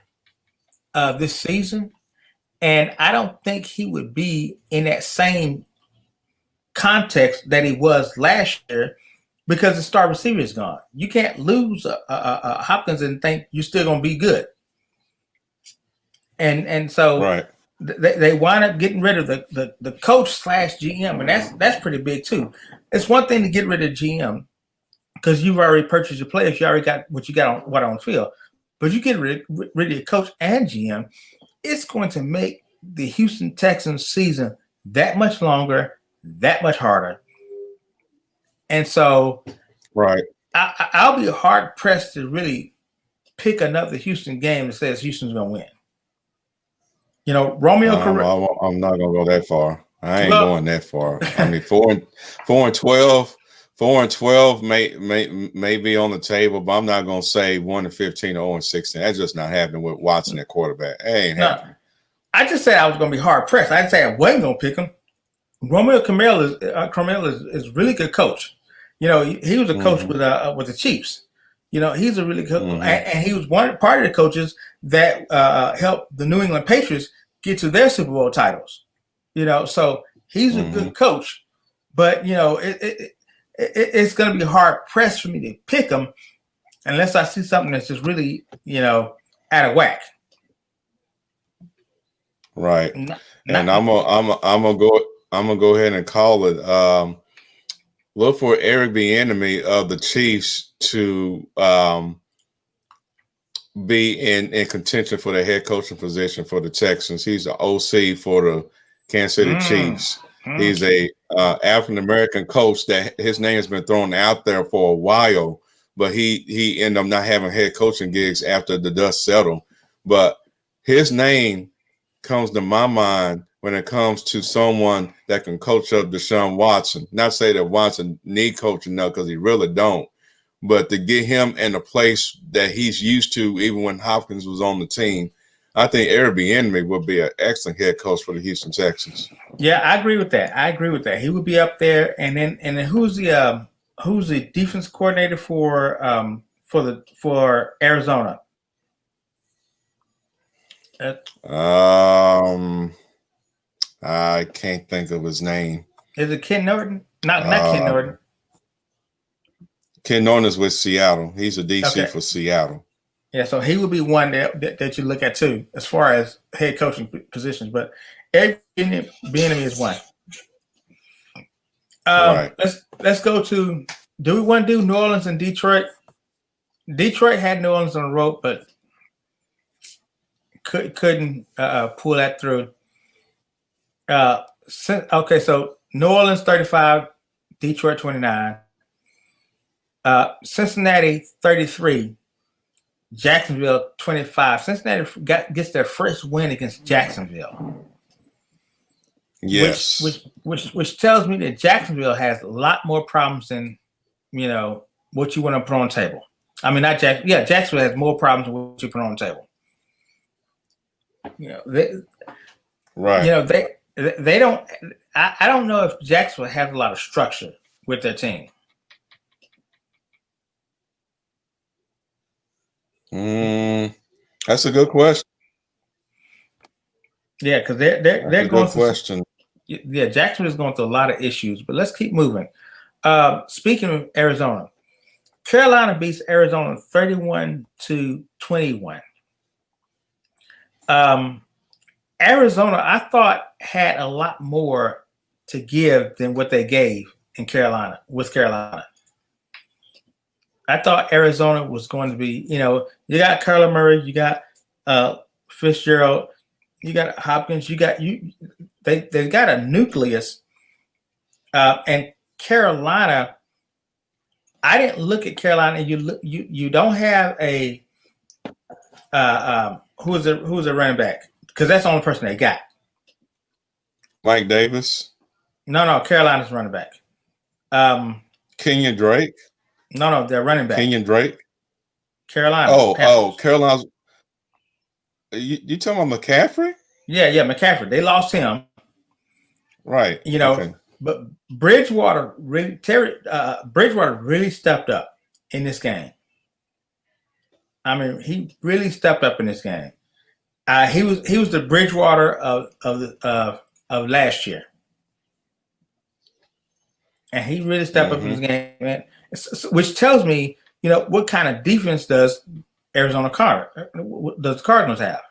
S1: this season. And I don't think he would be in that same context that he was last year because the star receiver is gone. You can't lose Hopkins and think you're still going to be good. And so
S2: right.
S1: They wind up getting rid of the coach / GM, and that's pretty big too. It's one thing to get rid of GM because you've already purchased your players, you already got what you got on field. But you get rid of your coach and GM, it's going to make the Houston Texans season that much longer, that much harder. And so
S2: right,
S1: I'll be hard pressed to really pick another Houston game that says Houston's going to win. You know, Romeo Correa.
S2: I'm not going to go that far. I ain't going that far. I mean, 4-12. 4-12 may be on the table, but I'm not going to say 1-15 or 0-16. That's just not happening with Watson at quarterback. It ain't happening.
S1: I just said I was going to be hard pressed. I didn't say I wasn't going to pick him. Romeo Cromwell is a really good coach. You know, he was a coach
S2: Mm-hmm.
S1: with the Chiefs. You know, he's a really good,
S2: Mm-hmm.
S1: and he was one part of the coaches that helped the New England Patriots get to their Super Bowl titles. You know, so he's a
S2: Mm-hmm.
S1: good coach, but you know, it's going to be hard pressed for me to pick him unless I see something that's just really, you know, out of whack.
S2: Right.
S1: Not,
S2: And
S1: not,
S2: I'm gonna go ahead and call it. Look for Eric Bieniemy of the Chiefs to be in contention for the head coaching position for the Texans. He's the OC for the Kansas City Chiefs. He's a African American coach that his name has been thrown out there for a while, but he ended up not having head coaching gigs after the dust settled. But his name comes to my mind when it comes to someone that can coach up Deshaun Watson. Not say that Watson need coaching now, because he really don't, but to get him in a place that he's used to, even when Hopkins was on the team, I think Eric Bieniemy would be an excellent head coach for the Houston Texans.
S1: yeah, I agree with that. I agree with that. He would be up there, and then who's the defense coordinator for Arizona?
S2: I can't think of his name.
S1: Is it Ken Norton? Not Ken Norton.
S2: Ken Norton is with Seattle. He's a DC
S1: Okay.
S2: for Seattle.
S1: Yeah, so he would be one that you look at too, as far as head coaching positions. But Eric Bieniemy is one.
S2: Right.
S1: Let's go to. Do we want to do New Orleans and Detroit? Detroit had New Orleans on the road, but couldn't pull that through. Okay, so New Orleans 35, Detroit 29, Cincinnati 33, Jacksonville 25. Cincinnati gets their first win against Jacksonville.
S2: Yes.
S1: Which tells me that Jacksonville has a lot more problems than, you know, what you want to put on the table. I mean, not Jacksonville. Yeah, Jacksonville has more problems than what you put on the table. You know,
S2: right.
S1: You know, they don't. I don't know if Jacksonville has a lot of structure with their team.
S2: That's a good question.
S1: Yeah, because they're going
S2: good question.
S1: Yeah, Jacksonville is going through a lot of issues, but let's keep moving. Speaking of Arizona, Carolina beats Arizona 31-21. Arizona, I thought, had a lot more to give than what they gave in Carolina with Carolina. I thought Arizona was going to be, you know, you got Kyler Murray, you got Fitzgerald, you got Hopkins, they got a nucleus, and Carolina. I didn't look at Carolina. You don't have a who's a running back, because that's the only person they got.
S2: Mike Davis.
S1: No, Carolina's running back.
S2: Kenyon Drake.
S1: No, they're running back.
S2: Kenyon Drake.
S1: Carolina.
S2: Carolina's. You talking about McCaffrey?
S1: Yeah, McCaffrey. They lost him.
S2: Right.
S1: You know,
S2: okay.
S1: But Bridgewater really stepped up in this game. I mean, he really stepped up in this game. He was the Bridgewater of last year, and he really stepped up in this game, man. Which tells me, you know, what kind of defense does the Cardinals have?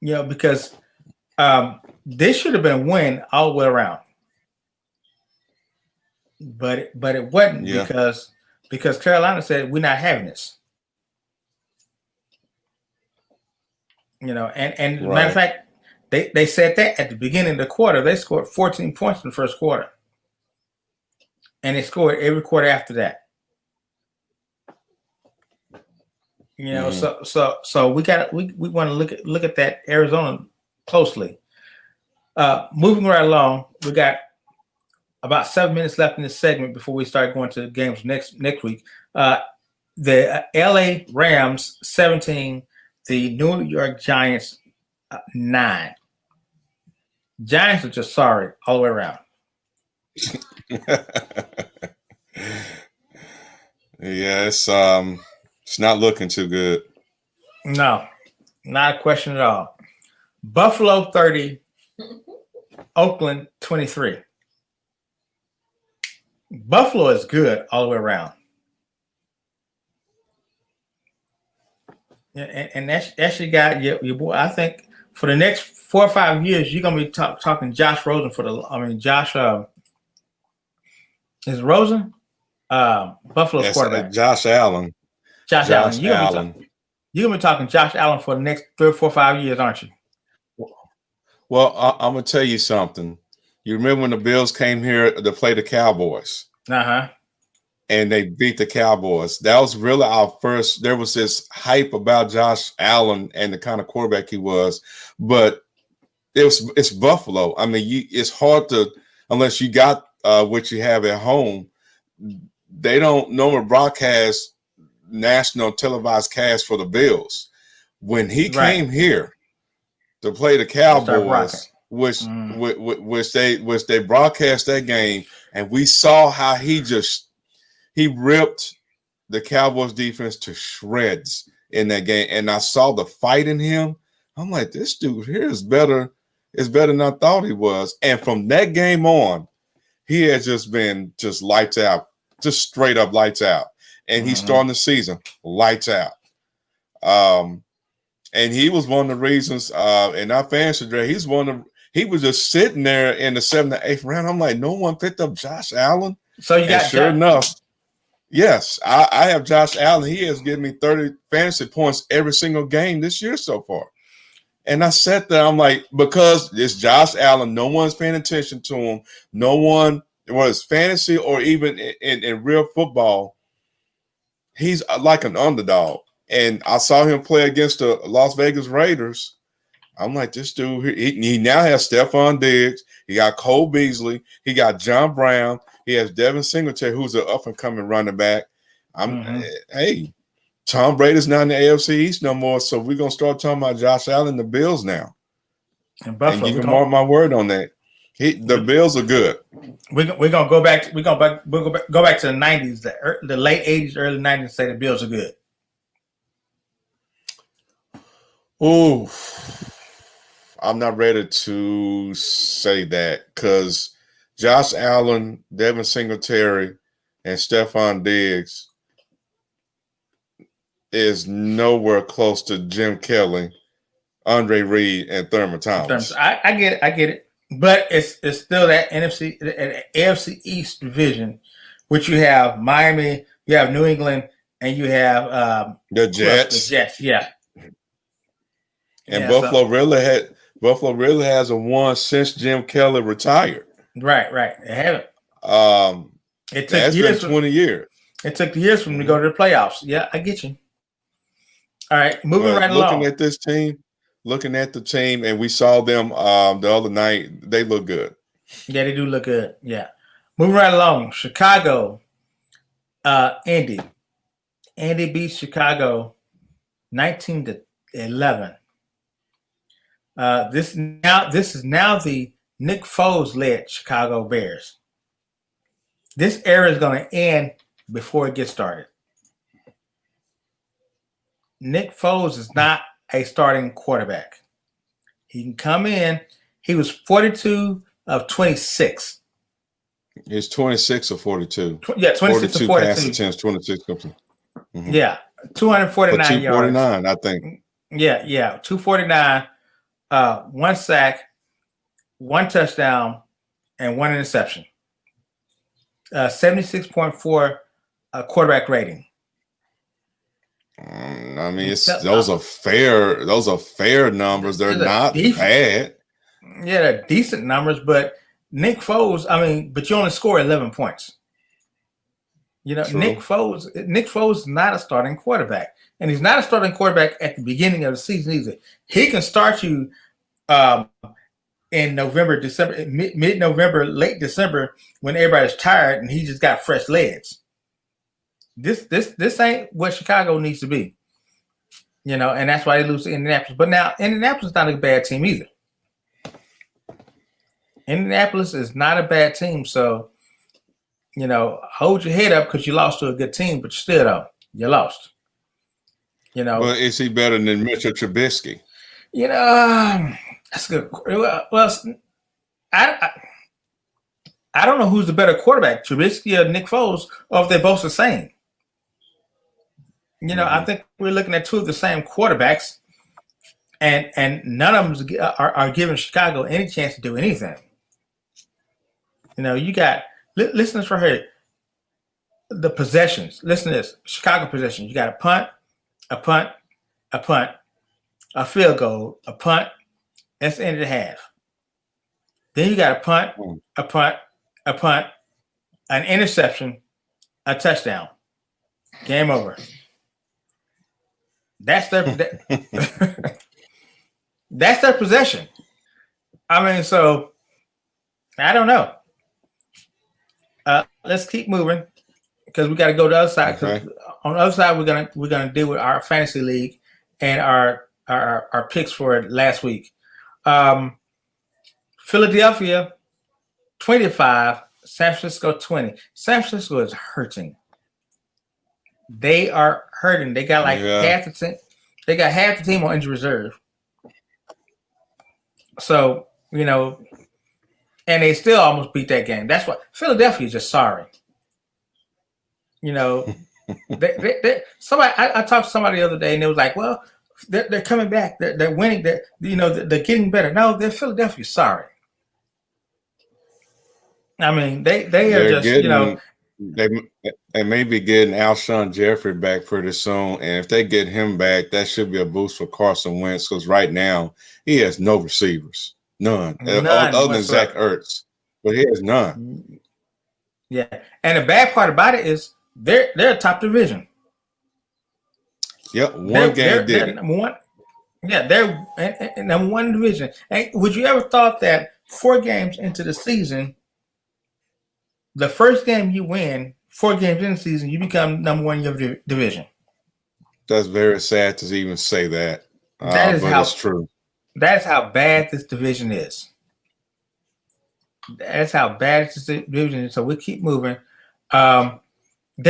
S1: You know, because this should have been a win all the way around, but it wasn't, because Carolina said, we're not having this. You know, and
S2: right.
S1: Matter of fact, they said that at the beginning of the quarter. They scored 14 points in the first quarter, and they scored every quarter after that. You know, so we want to look at that Arizona closely. Moving right along, we got about 7 minutes left in this segment before we start going to the games next week. The LA Rams 17, the New York Giants 9. Giants are just sorry all the way around.
S2: Yeah, it's not looking too good.
S1: No, not a question at all. Buffalo 30, Oakland 23. Buffalo is good all the way around. And that's your guy, your boy. I think for the next 4 or 5 years, you're gonna be talking Josh Rosen Josh is Rosen, Buffalo's quarterback.
S2: Josh Allen.
S1: Josh Allen. You're gonna be talking Josh Allen for the next 3 or 4 or 5 years, aren't you?
S2: Well, I'm gonna tell you something. You remember when the Bills came here to play the Cowboys? And they beat the Cowboys. That was really our first. There was this hype about Josh Allen and the kind of quarterback he was, but it's Buffalo. I mean, it's hard to, unless you got what you have at home. They don't normally broadcast national televised cast for the Bills. When he came here to play the Cowboys, which they broadcast that game, and we saw how he ripped the Cowboys defense to shreds in that game. And I saw the fight in him. I'm like, this dude here is better. It's better than I thought he was. And from that game on, he has just been just lights out, just straight up lights out. And he's starting the season lights out. And he was one of the reasons in our fantasy draft, he was just sitting there in the 7th or 8th round. I'm like, no one picked up Josh Allen.
S1: So you got
S2: sure enough. Yes, I have Josh Allen. He has given me 30 fantasy points every single game this year so far. And I sat there, I'm like, because it's Josh Allen, no one's paying attention to him. No one, whether it's fantasy or even in real football, he's like an underdog. And I saw him play against the Las Vegas Raiders. I'm like, this dude, he now has Stephon Diggs. He got Cole Beasley. He got John Brown. He has Devin Singletary, who's an up-and-coming running back. Hey, Tom Brady's not in the AFC East no more, so we're going to start talking about Josh Allen and the Bills now. And you can mark my word on that. The Bills are good.
S1: We're going to go back. We'll go back to the 90s, the late 80s, early 90s, and say the Bills are good.
S2: Oh, I'm not ready to say that because Josh Allen, Devin Singletary, and Stephon Diggs is nowhere close to Jim Kelly, Andre Reed, and Thurman Thomas.
S1: I get it. But it's still that AFC East division, which you have Miami, you have New England, and you have
S2: the Jets.
S1: The Jets, yeah.
S2: And Buffalo really hasn't won since Jim Kelly retired.
S1: Right. They haven't.
S2: It took years. Been 20 years.
S1: It took years for them to go to the playoffs. Yeah, I get you. All right, moving right along.
S2: Looking at the team, and we saw them the other night. They look good.
S1: Yeah, they do look good. Yeah. Moving right along. Chicago, Indy. Indy beats Chicago 19-11. This is now the Nick Foles led Chicago Bears. This era is going to end before it gets started. Nick Foles is not a starting quarterback. He can come in. He was 42 of 26.
S2: He's 26 or 42.
S1: 26 or 42.
S2: Pass attempts, 26.
S1: Yeah, 249 yards.
S2: 249, I think.
S1: Yeah, 249. 1 sack, 1 touchdown, and 1 interception. 76.4 quarterback rating.
S2: I mean, those are fair numbers. They're not bad.
S1: Yeah, they're decent numbers, but Nick Foles, but you only score 11 points. You know, true. Nick Foles is not a starting quarterback, and he's not a starting quarterback at the beginning of the season either. He can start you in November, December, mid-November, late December, when everybody's tired and he just got fresh legs. This ain't what Chicago needs to be, you know, and that's why they lose to Indianapolis. But now Indianapolis is not a bad team either. Indianapolis is not a bad team, so hold your head up because you lost to a good team, but still, though, you lost.
S2: But is he better than Mitchell Trubisky?
S1: That's good. Well, I don't know who's the better quarterback, Trubisky or Nick Foles, or if they're both the same. I think we're looking at two of the same quarterbacks, and none of them are giving Chicago any chance to do anything. You got listen to this right here. The possessions. Listen to this. Chicago possessions. You got a punt, a punt, a punt, a field goal, a punt. That's the end of the half. Then you got a punt, a punt, a punt, an interception, a touchdown. Game over. That's their that's their possession. I mean, so I don't know. Let's keep moving because we got to go to the other side. Okay. On the other side, we're gonna deal with our fantasy league and our picks for it last week. Philadelphia 25, San Francisco 20. San Francisco is hurting. They are hurting. They got half the team. They got half the team on injury reserve. So and they still almost beat that game. That's why Philadelphia is just sorry. Somebody I talked to somebody the other day and they was like, "Well, they're coming back. They're winning. They're getting better." No, they're Philadelphia sorry. I mean, they are just
S2: getting, They may be getting Alshon Jeffrey back pretty soon, and if they get him back, that should be a boost for Carson Wentz because right now he has no receivers. None other than Zach Ertz, but he has none.
S1: Yeah, and the bad part about it is they're a top division.
S2: Yep, they're
S1: number one. Yeah, they're in number one division. And would you ever thought that 4 games into the season, the first game you win, 4 games in the season, you become number one in your division?
S2: That's very sad to even say that.
S1: That is
S2: but it's true.
S1: That's how bad this division is. That's how bad this division is. So we keep moving. Then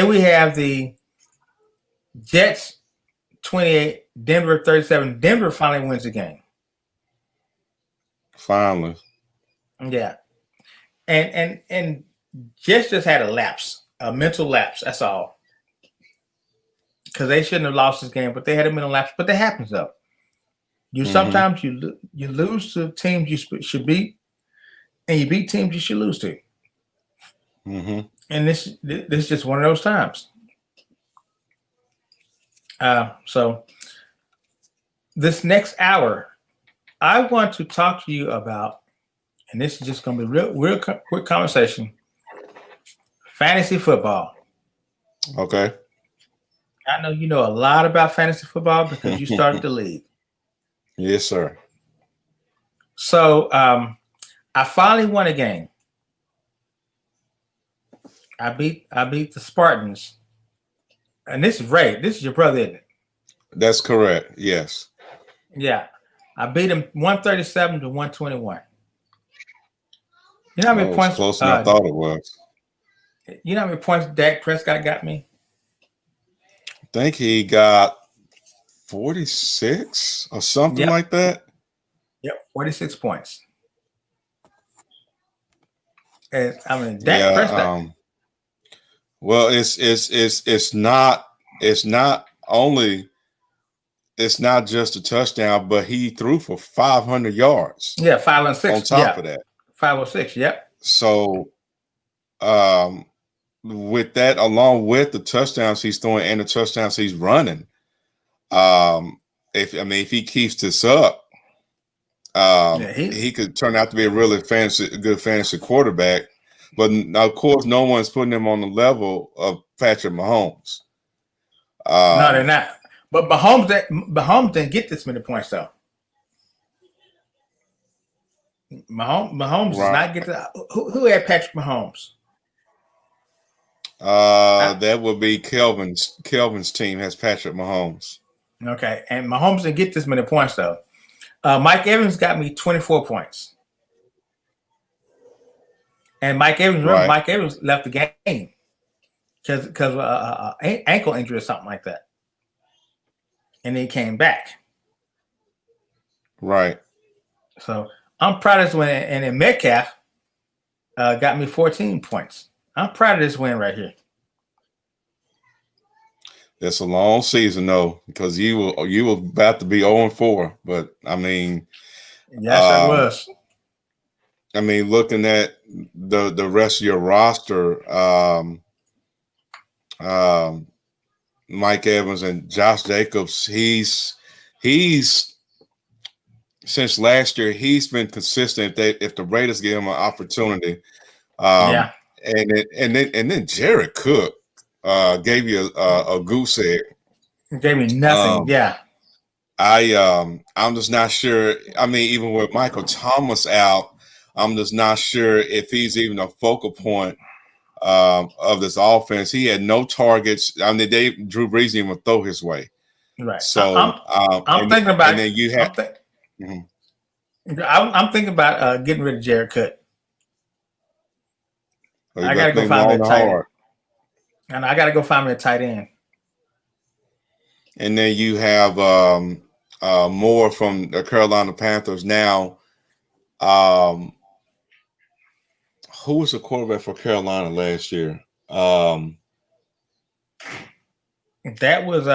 S1: we have the Jets 28, Denver 37. Denver finally wins the game.
S2: Finally.
S1: Yeah. And Jets just had a lapse, a mental lapse. That's all. Because they shouldn't have lost this game, but they had a mental lapse. But that happens though. Sometimes you lose to teams you should beat, and you beat teams you should lose to.
S2: Mm-hmm.
S1: And this is just one of those times. So this next hour, I want to talk to you about, and this is just going to be real quick conversation. Fantasy football.
S2: Okay.
S1: I know you know a lot about fantasy football because you started the league.
S2: Yes, sir.
S1: So I finally won a game. I beat the Spartans. And this is Ray. This is your brother, isn't it?
S2: That's correct. Yes.
S1: Yeah. I beat him 137 to 121. You know how many points?
S2: Closer than I thought it was.
S1: You know how many points Dak Prescott got me?
S2: I think he got 46 or something like that.
S1: Yep, 46 points. And I mean, Dak Prescott.
S2: Well, it's not just a touchdown, but he threw for 500 yards.
S1: Yeah, 5 and 6
S2: on top of that.
S1: 506. Yep.
S2: So, with that, along with the touchdowns he's throwing and the touchdowns he's running, if he keeps this up, he could turn out to be a really good fantasy quarterback. But of course, no one's putting him on the level of Patrick Mahomes.
S1: No, they're not. But Mahomes didn't get this many points though. Mahomes does not get the. Who had Patrick Mahomes?
S2: That would be Kelvin's team has Patrick Mahomes.
S1: Okay, and Mahomes didn't get this many points though. Mike Evans got me 24 points. And Mike Evans, remember,
S2: Right.
S1: Mike Evans left the game because ankle injury or something like that, and he came back.
S2: Right.
S1: So I'm proud of this win, and then Metcalf got me 14 points. I'm proud of this win right here.
S2: It's a long season though, because you were about to be 0-4, but I mean,
S1: yes, I was.
S2: I mean, looking at the rest of your roster, Mike Evans and Josh Jacobs, he's since last year he's been consistent. If the Raiders give him an opportunity,
S1: Yeah.
S2: and then Jared Cook gave you a goose egg.
S1: It gave me nothing. Yeah.
S2: I'm just not sure. I mean, even with Michael Thomas out, I'm just not sure if he's even a focal point of this offense. He had no targets. I mean, Drew Brees didn't even throw his way.
S1: Right.
S2: So
S1: I'm thinking about.
S2: And then you have.
S1: I'm thinking about getting rid of Jared Cook.
S2: Well,
S1: I gotta go find me a tight end, and I gotta go find me a tight end.
S2: And then you have more from the Carolina Panthers now. Who was the quarterback for Carolina last year?
S1: That was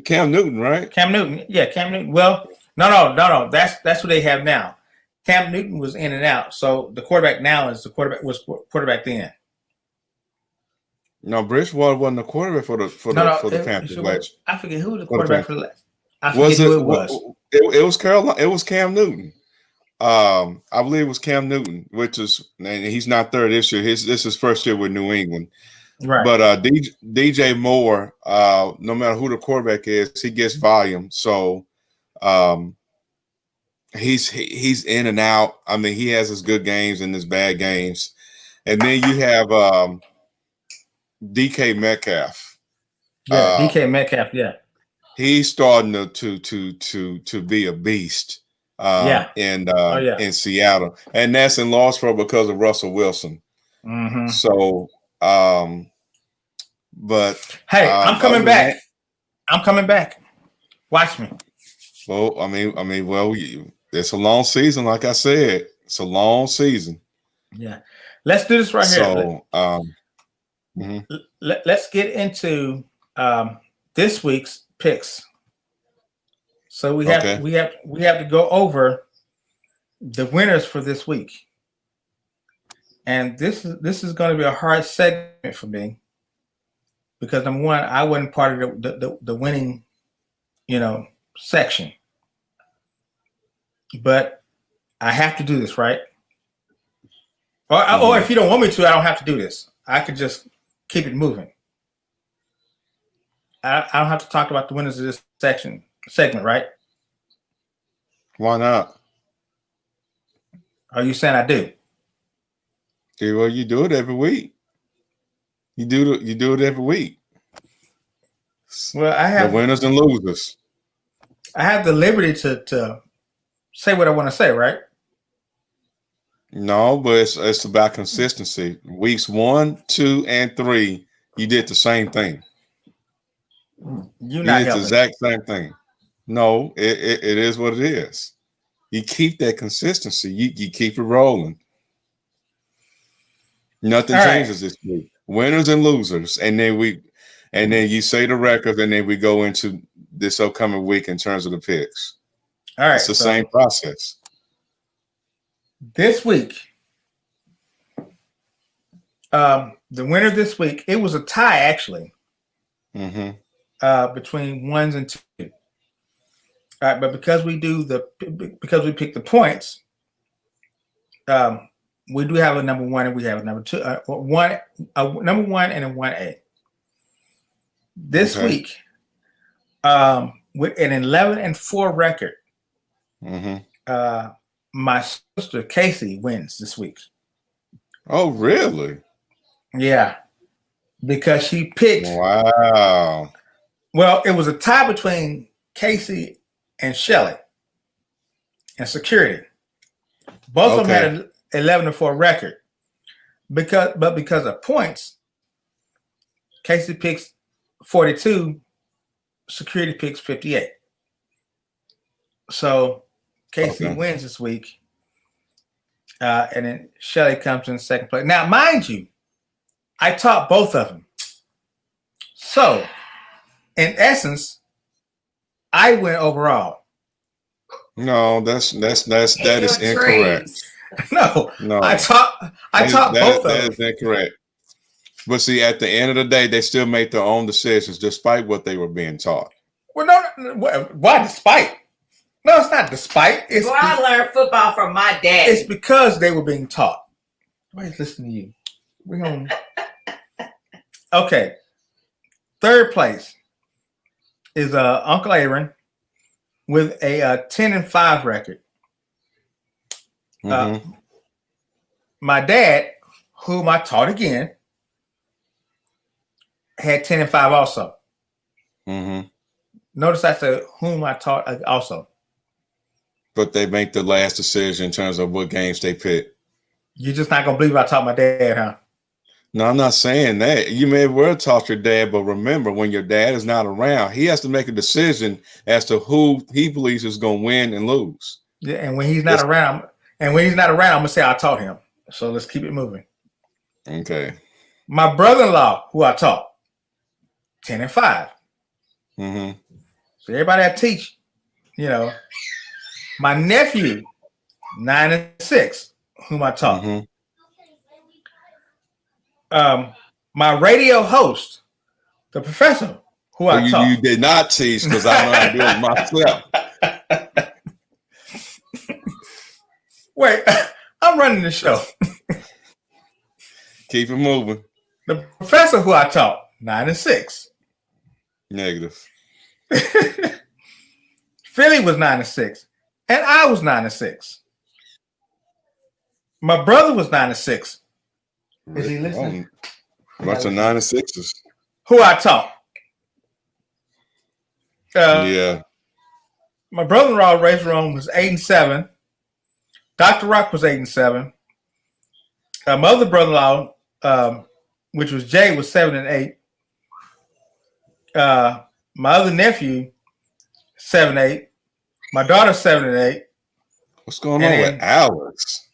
S2: Cam Newton, right?
S1: Cam Newton. Yeah, Cam Newton. Well, no. That's what they have now. Cam Newton was in and out, so the quarterback now is the quarterback then.
S2: No, Bridgewater wasn't the quarterback for the Panthers.
S1: I forget who was the quarterback for the last. I forget who it was.
S2: It was Carolina. It was Cam Newton. I believe it was Cam Newton, and he's not there this year. This is his first year with New England.
S1: Right.
S2: But DJ Moore, no matter who the quarterback is, he gets volume. So he's in and out. I mean, he has his good games and his bad games. And then you have DK Metcalf.
S1: Yeah, DK Metcalf. Yeah,
S2: he's starting to be a beast. In Seattle, and that's in large part because of Russell Wilson.
S1: Mm-hmm.
S2: So, but
S1: hey, I'm coming back. I'm coming back. Watch me.
S2: Well, I mean, it's a long season. Like I said, it's a long season.
S1: Yeah, let's do this right here.
S2: So,
S1: let's get into this week's picks. So we have to go over the winners for this week, and this is going to be a hard segment for me because number one, I wasn't part of the winning, section, but I have to do this, right? Or if you don't want me to, I don't have to do this. I could just keep it moving. I don't have to talk about the winners of this segment, right?
S2: Why not?
S1: Are you saying I do?
S2: Well, you do it every week. You do it every week.
S1: Well, I have
S2: the winners and losers.
S1: I have the liberty to say what I want to say, right?
S2: No, but it's about consistency. Weeks 1, 2, and 3, you did the same thing.
S1: You did
S2: the exact same thing. No, it is what it is. You keep that consistency. You keep it rolling. Nothing changes this week. Winners and losers, and then you say the record, and then we go into this upcoming week in terms of the picks.
S1: All right,
S2: it's the same process.
S1: This week, the winner this week, it was a tie actually. Between ones and two. All right, but because we pick the points, we do have a number one and we have a number two. Number one and a 1A. This week, with an 11-4 record, my sister Casey wins this week.
S2: Oh, really?
S1: Yeah, because she picked.
S2: Wow.
S1: Well, it was a tie between Casey and Shelly and Security. Both of them had an 11-4 record. because of points, Casey picks 42, Security picks 58. So Casey wins this week. And then Shelly comes in second place. Now, mind you, I taught both of them. So, in essence, I win overall.
S2: No, that is incorrect.
S1: No, I taught both of them.
S2: That is incorrect. But see, at the end of the day, they still make their own decisions despite what they were being taught.
S1: Well, no, why despite? No, it's not despite. It's
S3: I learned football from my dad.
S1: It's because they were being taught. Nobody's listening to you. We're going. Okay. Third place is Uncle Aaron with a 10-5 record.
S2: Mm-hmm.
S1: My dad, whom I taught again, had 10-5 also.
S2: Mm-hmm.
S1: Notice I said whom I taught also.
S2: But they make the last decision in terms of what games they pick.
S1: You're just not going to believe I taught my dad, huh?
S2: No, I'm not saying that. You may well taught your dad, but remember, when your dad is not around, he has to make a decision as to who he believes is going to win and lose.
S1: Yeah, and when he's not around, I'm going to say I taught him. So let's keep it moving.
S2: Okay.
S1: My brother-in-law, who I taught, 10-5.
S2: Mm-hmm.
S1: So everybody I teach, my nephew, 9-6, whom I taught.
S2: Mm-hmm.
S1: My radio host, the professor, who I taught.
S2: You did not teach because I know how to do it myself.
S1: Wait, I'm running the show.
S2: Keep it moving.
S1: The professor who I taught, 9-6.
S2: Negative.
S1: Philly was 9-6. And I was 9-6. My brother was 9-6. Is he listening?
S2: Bunch of 9-6s.
S1: Who I taught.
S2: Yeah.
S1: My brother-in-law, Ray Jerome, was 8-7. Dr. Rock was 8-7. My other brother-in-law, which was Jay, was 7-8. My other nephew, 7-8. My daughter, 7-8.
S2: What's going on with Alex?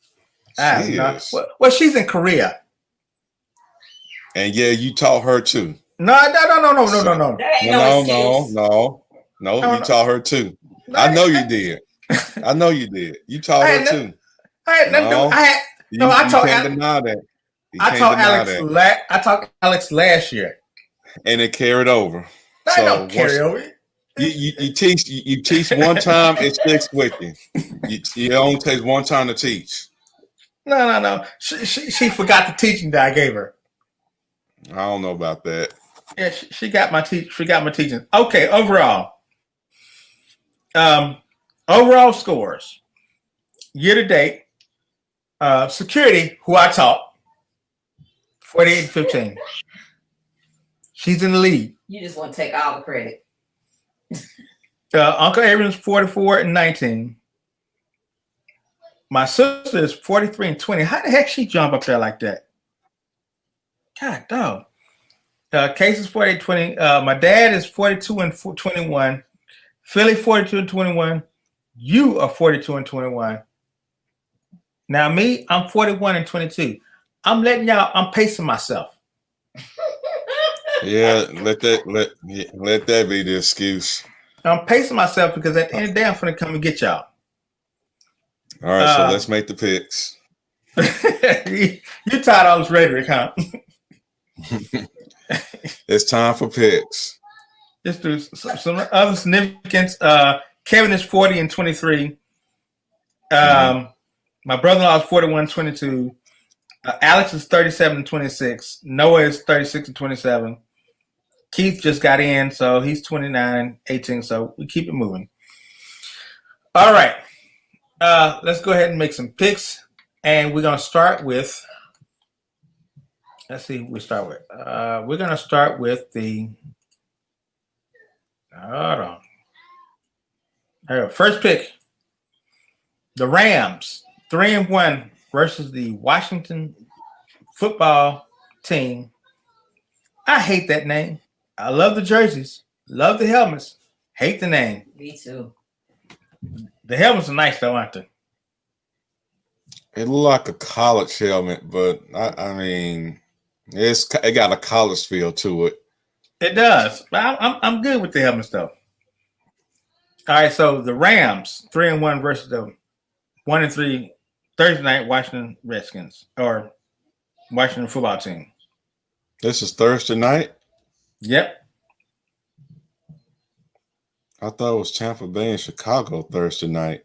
S1: Well, she's in Korea.
S2: And yeah, you taught her too.
S1: No.
S2: No, you taught her too. I know you did. I know you did. You taught her too.
S1: I taught Alex last year.
S2: And it carried over.
S1: I don't carry over.
S2: You teach one time, it sticks with you. It only takes one time to teach.
S1: No. She forgot the teaching that I gave her.
S2: I don't know about that.
S1: Yeah, she got my teaching. Okay, overall. Overall scores. Year to date. Security, who I taught, 48-15. She's in the lead.
S3: You just want to take all the credit.
S1: Uncle Aaron's 44-19. My sister is 43-20. How the heck she jump up there like that? God dog. Case is 48-20. My dad is 42-21. Philly 42-21. You are 42-21. Now me, I'm 41-22. I'm pacing myself.
S2: Yeah, let that be the excuse.
S1: I'm pacing myself because at the end of the day, I'm finna come and get y'all.
S2: All right, so let's make the picks.
S1: You tired of all this rhetoric, huh?
S2: It's time for picks.
S1: Let's do some other significance. Kevin is 40-23. My brother-in-law is 41-22. Alex is 37-26. Noah is 36-27. Keith just got in, so he's 29-18. So we keep it moving. All right. Let's go ahead and make some picks. And we're going to start with, let's see what we start with. We're going to start with the, hold on. First pick, the Rams, 3-1 versus the Washington football team. I hate that name. I love the jerseys, love the helmets, hate the name.
S3: Me too.
S1: The helmets are nice though, aren't they?
S2: It looked like a college helmet, but I mean, it got a college feel to it.
S1: It does. But I'm good with the helmets though. All right, so the Rams 3-1 versus the 1-3 Thursday night Washington Redskins or Washington football team.
S2: This is Thursday night.
S1: Yep.
S2: I thought it was Tampa Bay and Chicago Thursday night.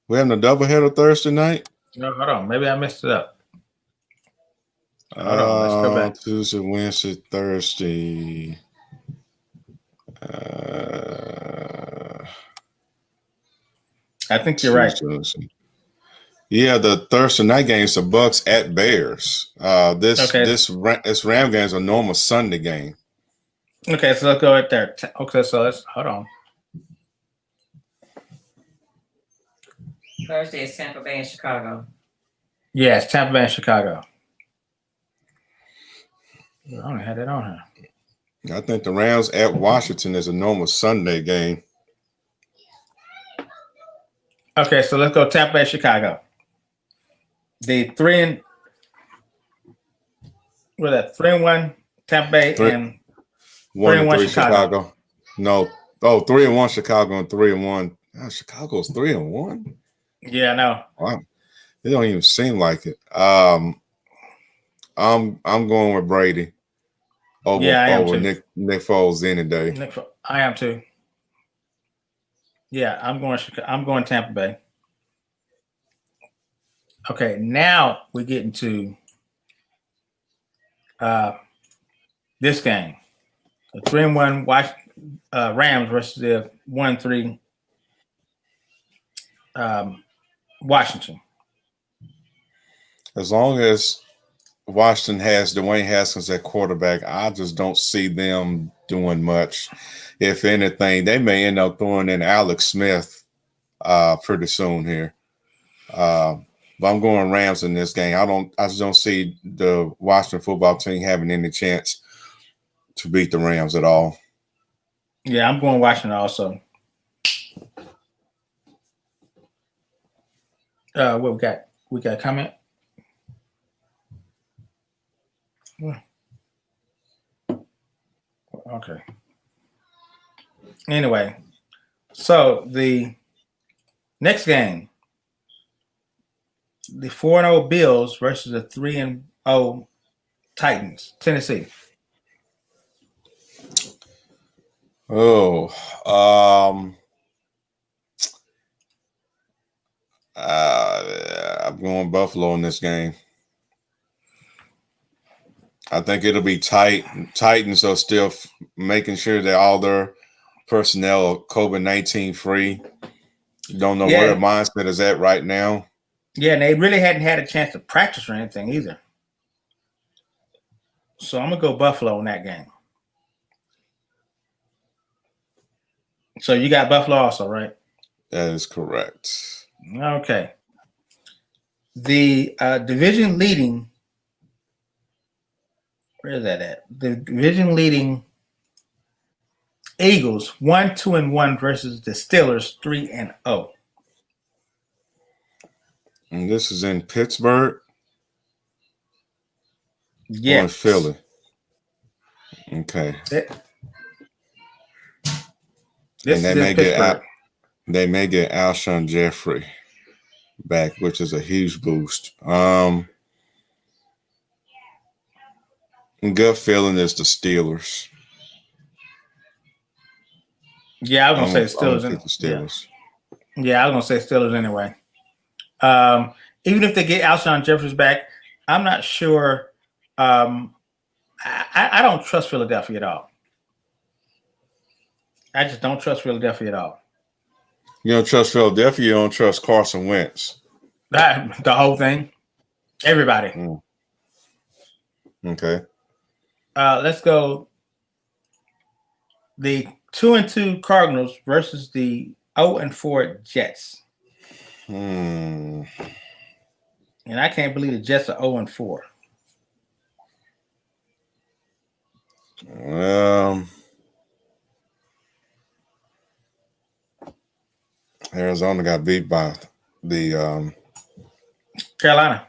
S2: We having a doubleheader Thursday night?
S1: No, hold on. Maybe I messed it up. Hold on. Let's go back.
S2: Tuesday, Wednesday, Thursday.
S1: I think you're right.
S2: Yeah, the Thursday night game is the Bucks at Bears. This Ram game is a normal Sunday game.
S1: Okay, so let's go right there. Okay, so let's hold on.
S3: Thursday is Tampa Bay and Chicago.
S1: Yeah, it's Tampa Bay and Chicago. I don't have that on here.
S2: I think the Rams at Washington is a normal Sunday game.
S1: Okay, so let's go Tampa Bay, Chicago. The 3-1 Tampa Bay and
S2: 1-3
S1: Chicago.
S2: No, 3-1 Chicago and 3-1. Chicago's 3-1.
S1: Yeah, I know.
S2: Wow, it don't even seem like it. I'm going with Brady over Nick Foles any day.
S1: I am too. Yeah, I'm going Tampa Bay. Okay, now we get into this game. The 3-1 Rams versus the 1-3 Washington.
S2: As long as Washington has Dwayne Haskins at quarterback, I just don't see them doing much. If anything, they may end up throwing in Alex Smith pretty soon here. But I'm going Rams in this game. I just don't see the Washington football team having any chance to beat the Rams at all.
S1: Yeah, I'm going Washington also. What we got? We got a comment? Okay. Anyway, so the next game, the 4-0 Bills versus the 3-0 Titans, Tennessee.
S2: I'm going Buffalo in this game. I think it'll be tight. Titans are still making sure that all their personnel are COVID-19 free. Don't know where the mindset is at right now.
S1: Yeah, and they really hadn't had a chance to practice or anything either. So I'm going to go Buffalo in that game. So you got Buffalo also, right?
S2: That is correct.
S1: Okay. The division leading, where is that at? The division leading Eagles 1-2-1 versus the Steelers 3-0.
S2: And this is in Pittsburgh.
S1: Yeah.
S2: Or in Philly. Okay.
S1: This
S2: and
S1: is Pittsburgh.
S2: They may get Alshon Jeffrey back, which is a huge boost. Gut feeling is the Steelers.
S1: Yeah, I was gonna say Steelers. Yeah, I was gonna say Steelers anyway. Even if they get Alshon Jeffrey back, I'm not sure. I don't trust Philadelphia at all. I just don't trust Philadelphia at all.
S2: You don't trust Philadelphia. You don't trust Carson Wentz.
S1: The whole thing. Everybody.
S2: Okay.
S1: Let's go. The 2-2 Cardinals versus the 0-4 Jets. And I can't believe the Jets are 0-4.
S2: Arizona got beat by the
S1: Carolina.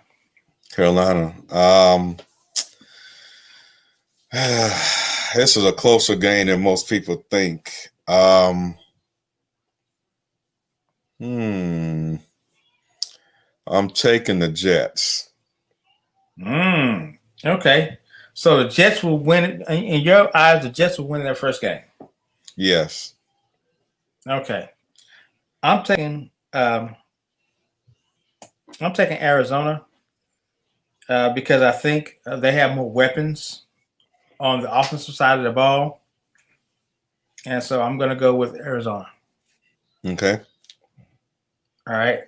S2: This is a closer game than most people think. I'm taking the Jets.
S1: Okay. So the Jets will win. In your eyes, the Jets will win their first game.
S2: Yes.
S1: Okay. I'm taking Arizona because I think they have more weapons on the offensive side of the ball. And so I'm going to go with Arizona.
S2: Okay.
S1: All right.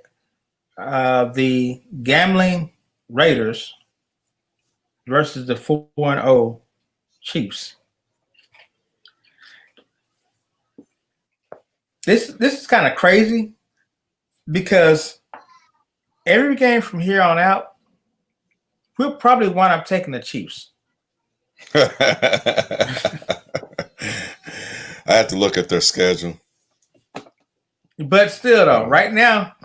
S1: The gambling Raiders versus the 4-0 Chiefs. This is kind of crazy because every game from here on out, we'll probably wind up taking the Chiefs.
S2: I have to look at their schedule.
S1: But still, though, right now,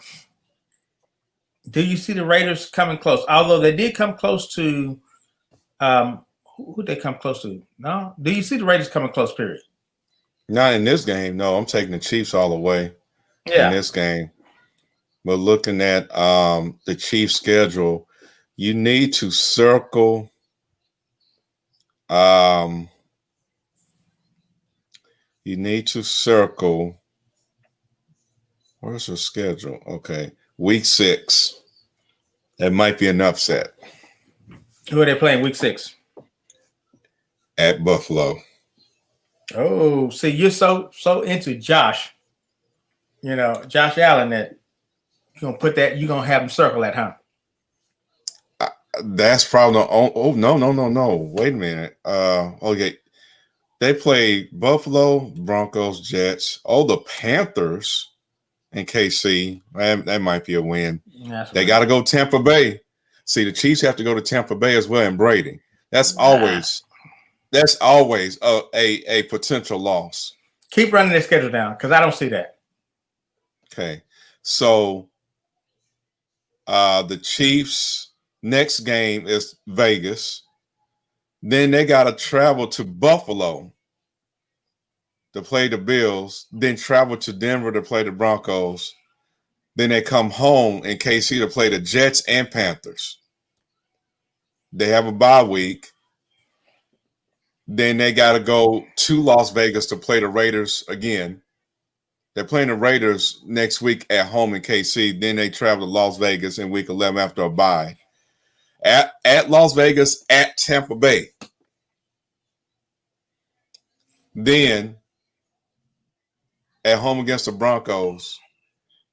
S1: do you see the Raiders coming close? Although they did come close to who they come close to? No? Do you see the Raiders coming close, period?
S2: Not in this game. No, I'm taking the Chiefs all the way in this game. But looking at the Chiefs' schedule, you need to circle where's the schedule? Okay. Week 6. That might be an upset.
S1: Who are they playing week 6?
S2: At Buffalo.
S1: Oh, see, you're so into Josh, Josh Allen, that you're gonna have him circle that, huh?
S2: That's probably no. Wait a minute. Okay. They play Buffalo, Broncos, Jets. Oh, the Panthers and KC. That might be a win. They got to go Tampa Bay. See, the Chiefs have to go to Tampa Bay as well, and Brady. That's always a potential loss.
S1: Keep running their schedule down because I don't see that.
S2: Okay. So the Chiefs' next game is Vegas. Then they got to travel to Buffalo to play the Bills, then travel to Denver to play the Broncos. Then they come home in KC to play the Jets and Panthers. They have a bye week. Then they got to go to Las Vegas to play the Raiders again. They're playing the Raiders next week at home in KC. Then they travel to Las Vegas in week 11 after a bye. At Las Vegas, at Tampa Bay. Then at home against the Broncos.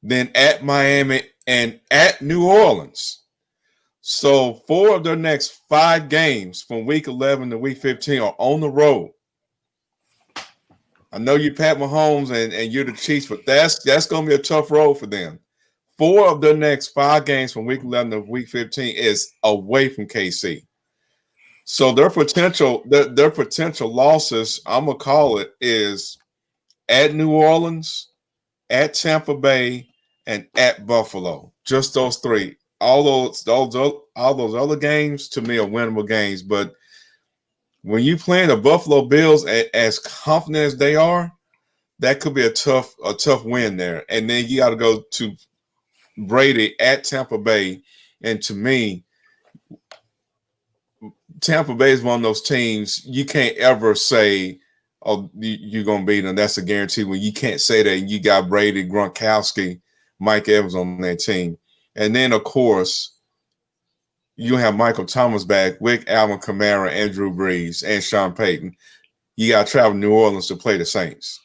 S2: Then at Miami and at New Orleans. So 4 of their next 5 games from week 11 to week 15 are on the road. I know you Pat Mahomes and you're the Chiefs, but that's going to be a tough road for them. 4 of their next 5 games from week 11 to week 15 is away from KC. So their potential losses, I'm gonna call it, is at New Orleans, at Tampa Bay, and at Buffalo. Just those 3. All those other games to me are winnable games. But when you playing the Buffalo Bills as confident as they are, that could be a tough win there. And then you got to go to Brady at Tampa Bay, and to me, Tampa Bay is one of those teams you can't ever say, "Oh, you're gonna beat them." That's a guarantee. When you can't say that, and you got Brady, Gronkowski, Mike Evans on that team, and then of course you have Michael Thomas back with Alvin Kamara, and Drew Brees, and Sean Payton. You got to travel to New Orleans to play the Saints.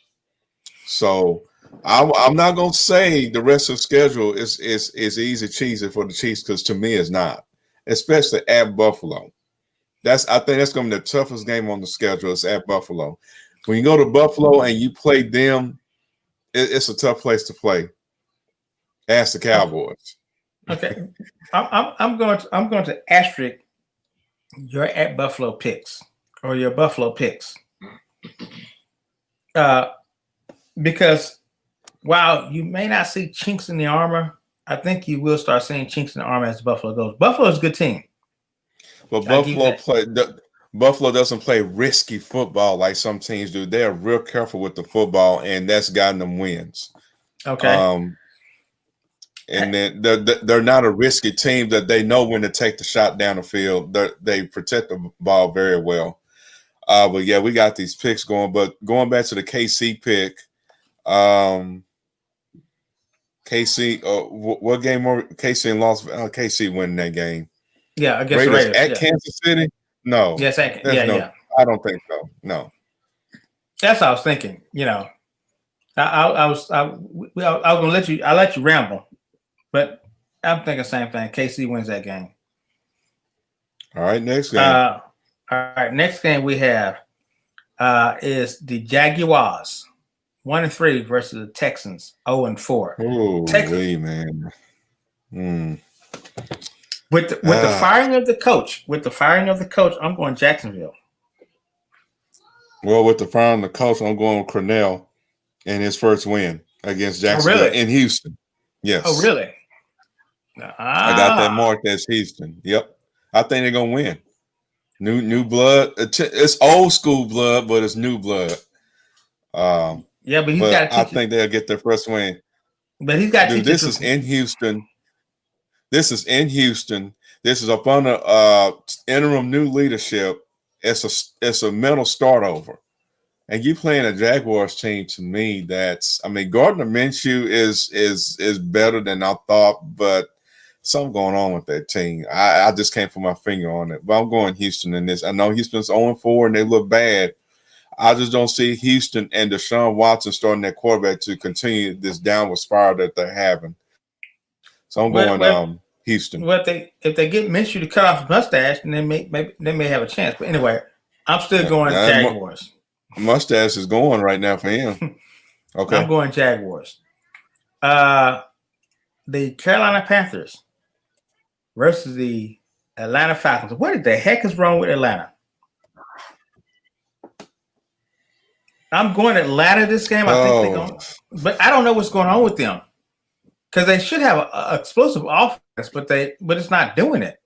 S2: So I'm not gonna say the rest of the schedule is easy cheesy for the Chiefs, because to me it's not, especially at Buffalo. I think that's going to be the toughest game on the schedule. Is at Buffalo. When you go to Buffalo and you play them, it's a tough place to play. Ask the Cowboys.
S1: Okay, I'm going to asterisk your at Buffalo picks or your Buffalo picks, because while you may not see chinks in the armor, I think you will start seeing chinks in the armor as Buffalo goes. Buffalo's a good team.
S2: But Buffalo doesn't play risky football like some teams do. They're real careful with the football, and that's gotten them wins.
S1: Okay.
S2: And then they're not a risky team, that they know when to take the shot down the field. They protect the ball very well. But yeah, we got these picks going. But going back to the KC pick, KC, what game were KC and Las Vegas? KC winning that game.
S1: Yeah, against
S2: Raiders
S1: the Raiders
S2: at Kansas City. No.
S1: Yes, yeah.
S2: I don't think so. No.
S1: That's what I was thinking. I was gonna let you ramble, but I'm thinking the same thing. KC wins that game.
S2: All right, next game.
S1: All right, next game we have is the Jaguars 1-3 versus the Texans 0-4.
S2: Oh,
S1: Texans,
S2: man.
S1: With the firing of the coach, I'm going Jacksonville.
S2: Well, with the firing of the coach, I'm going with Cornell in his first win against Jacksonville in Houston. Yes.
S1: Oh, really?
S2: I got that marked as Houston. Yep. I think they're gonna win. New blood. It's old school blood, but it's new blood.
S1: Yeah, but he's got.
S2: I think they'll get their first win.
S1: But he's got.
S2: This is in Houston. This is up under interim new leadership. It's a mental start over, and you playing a Jaguars team. To me, Gardner Minshew is better than I thought, but something going on with that team. I just can't put my finger on it. But I'm going Houston in this. I know Houston's 0-4 and they look bad. I just don't see Houston and Deshaun Watson starting that quarterback to continue this downward spiral that they're having. So I'm going Houston.
S1: Well, if they get Minshew to cut off his mustache, then they may have a chance. But anyway, I'm still going Jaguars.
S2: Mustache is going right now for him. Okay,
S1: I'm going Jaguars. The Carolina Panthers versus the Atlanta Falcons. What the heck is wrong with Atlanta? I'm going Atlanta this game. I think they're going, but I don't know what's going on with them, because they should have an explosive offense, but it's not doing it.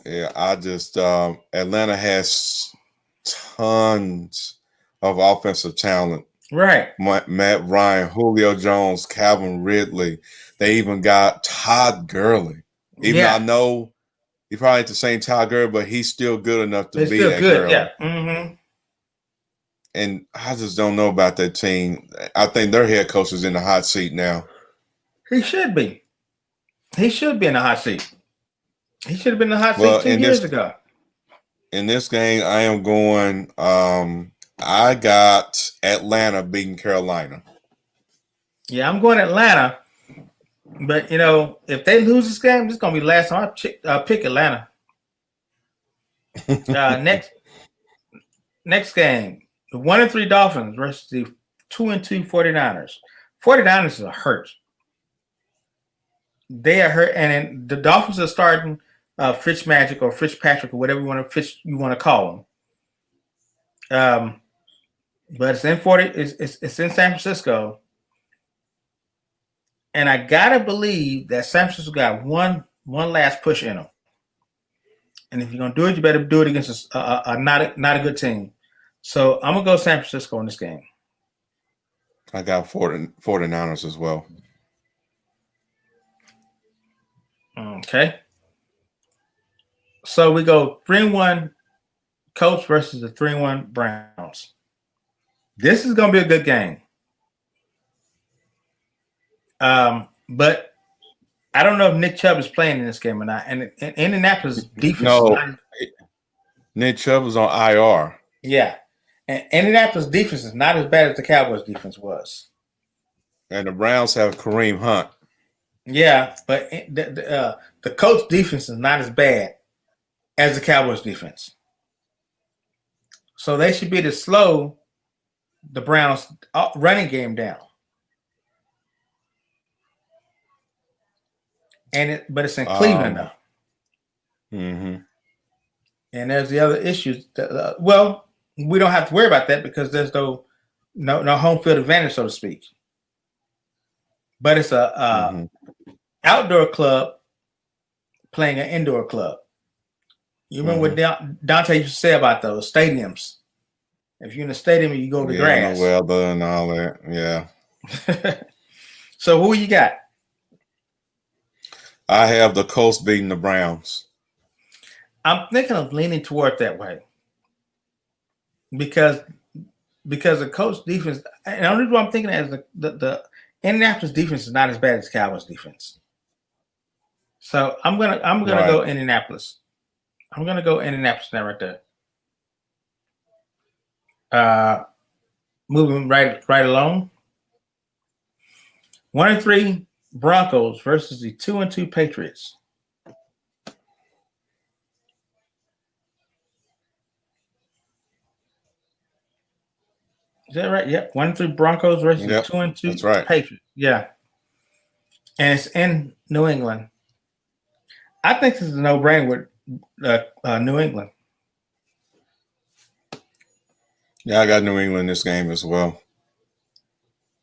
S2: Yeah, I just Atlanta has tons of offensive talent.
S1: Right.
S2: Matt Ryan, Julio Jones, Calvin Ridley. They even got Todd Gurley. I know he probably ain't the same Todd Gurley, but he's still good enough to be that Gurley.
S1: Yeah. Mm-hmm.
S2: And I just don't know about that team. I think their head coach is in the hot seat now.
S1: He should be. He should be in the hot seat. He should have been in the hot seat 2 years ago.
S2: In this game, I am going I got Atlanta beating Carolina.
S1: Yeah, I'm going Atlanta. But, if they lose this game, this is going to be the last time I pick Atlanta. Next game, the 1-3 Dolphins versus the 2-2 49ers. 49ers are hurt. They are hurt, and then the Dolphins are starting Fitzmagic or Fitzpatrick or whatever you want to call him. But it's in San Francisco, and I gotta believe that San Francisco got one last push in them. And if you're gonna do it, you better do it against a not a good team. So I'm gonna go San Francisco in this game.
S2: I got 49ers as well.
S1: Okay. So we go 3-1 Colts versus the 3-1 Browns. This is going to be a good game. But I don't know if Nick Chubb is playing in this game or not. And Indianapolis defense.
S2: No, Nick Chubb is on IR.
S1: Yeah. And Indianapolis defense is not as bad as the Cowboys defense was.
S2: And the Browns have Kareem Hunt.
S1: Yeah, but the Colts defense is not as bad as the Cowboys defense. So they should be to slow the Browns running game down. but it's in Cleveland though.
S2: Mm-hmm.
S1: And there's the other issues. Well, we don't have to worry about that because there's no home field advantage, so to speak. But it's a outdoor club playing an indoor club. You remember what Dante used to say about those stadiums? If you're in a stadium, you go to grass.
S2: The weather and all that. Yeah.
S1: So who you got? I
S2: have the Colts beating the Browns.
S1: I'm thinking of leaning toward that way because the Colts defense, and the only reason I'm thinking is the Indianapolis defense is not as bad as Cowboys defense. So I'm gonna go Indianapolis. I'm gonna go Indianapolis now right there. Moving right along. 1-3 Broncos versus the 2-2 Patriots. Is that right? Yep. 1-3 Broncos versus 2-2 Patriots. Yeah. And it's in New England. I think this is a no-brainer with New England.
S2: Yeah, I got New England in this game as well.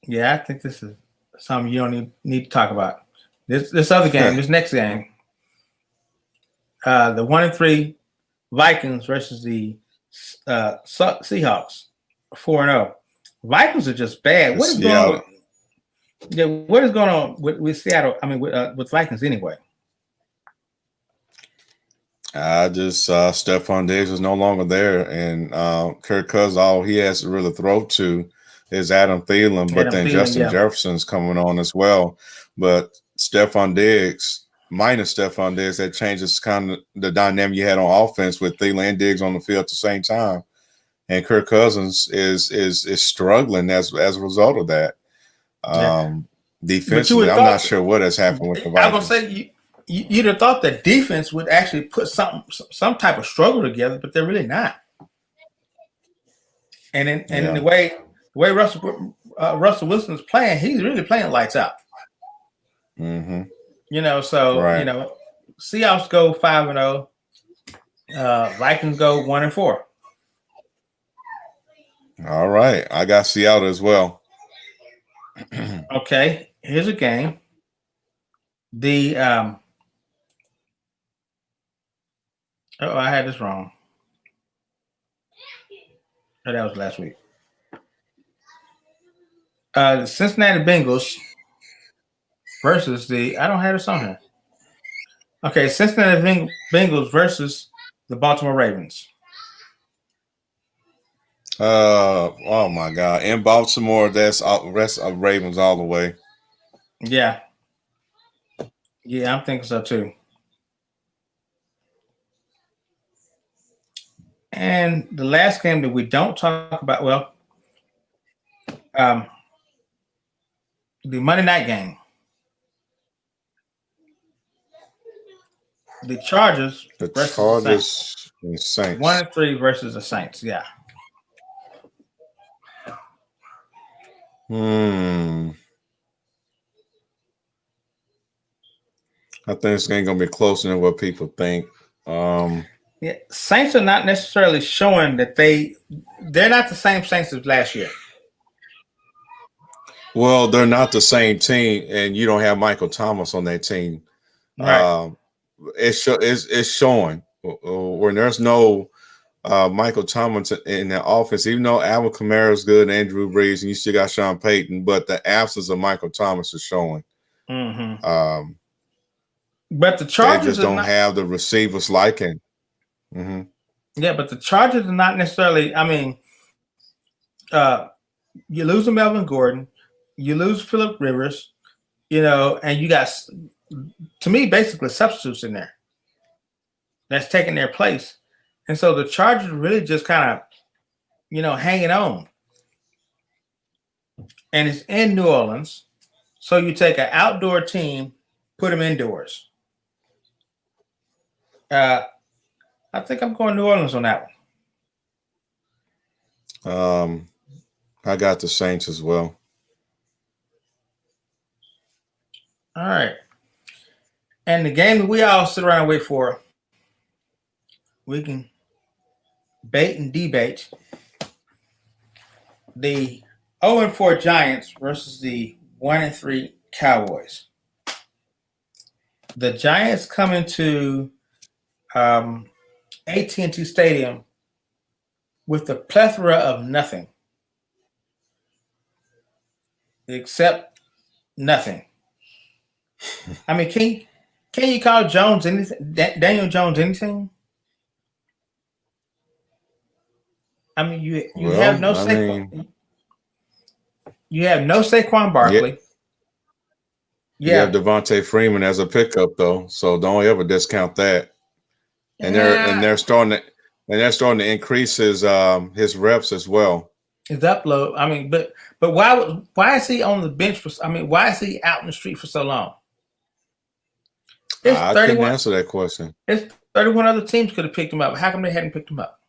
S1: Yeah, I think this is something you don't need to talk about. This other game, this next game, the 1-3 Vikings versus the Seahawks, 4-0. Vikings are just bad. What is going on? Yeah, what is going on with Seattle? I mean, with Vikings anyway.
S2: I just Stephon Diggs is no longer there, and Kirk Cousins, all he has to really throw to is Adam Thielen, but then Justin Jefferson's coming on as well. But Stephon Diggs, minus Stephon Diggs, that changes kind of the dynamic you had on offense with Thielen and Diggs on the field at the same time. And Kirk Cousins is struggling as a result of that. Defensively, I'm not sure what has happened with the Vikings.
S1: I was gonna say you'd have thought that defense would actually put some type of struggle together, but they're really not. And the way Russell Wilson's playing, he's really playing lights out.
S2: Mm-hmm.
S1: Seahawks go 5-0. Vikings go 1-4.
S2: All right, I got Seattle as well.
S1: Okay, here's a game. I had this wrong. Oh, that was last week. The Cincinnati Bengals versus I don't have this on here. Okay, Cincinnati Bengals versus the Baltimore Ravens.
S2: Oh my God! In Baltimore, that's rest of Ravens all the way.
S1: Yeah, I'm thinking so too. And the last game that we don't talk about, the Monday night game, the Chargers
S2: and the Saints.
S1: 1-3 versus the Saints. Yeah.
S2: I think this game gonna be closer than what people think.
S1: Saints are not necessarily showing that they're not the same Saints as last year.
S2: Well, they're not the same team, and you don't have Michael Thomas on that team.
S1: Right.
S2: It's showing when there's no Michael Thomas in the offense, even though Alvin Kamara is good, Andrew Brees, and you still got Sean Payton, but the absence of Michael Thomas is showing.
S1: Mm-hmm. But the Chargers
S2: just don't have the receivers like him. Mm-hmm.
S1: Yeah, but the Chargers are not necessarily. I mean, you lose Melvin Gordon, you lose Phillip Rivers, and you got, to me, basically substitutes in there that's taking their place. And so the Chargers really just kind of, hanging on. And it's in New Orleans. So you take an outdoor team, put them indoors. I think I'm going New Orleans on that
S2: one. I got the Saints as well.
S1: All right. And the game that we all sit around and wait for, we can bait and debate. The 0-4 Giants versus the 1-3 Cowboys. The Giants come into AT&T Stadium with a plethora of nothing, except nothing. I mean, can you call Jones anything? Daniel Jones anything? I mean, you have no Saquon. You have no Saquon Barkley.
S2: You have Devontae Freeman as a pickup though, so don't ever discount that. And they're starting to increase his reps as well.
S1: His upload. I mean, but why is he on the bench for? I mean, why is he out in the street for so long?
S2: I couldn't answer that question.
S1: It's 31 other teams could have picked him up. How come they hadn't picked him up?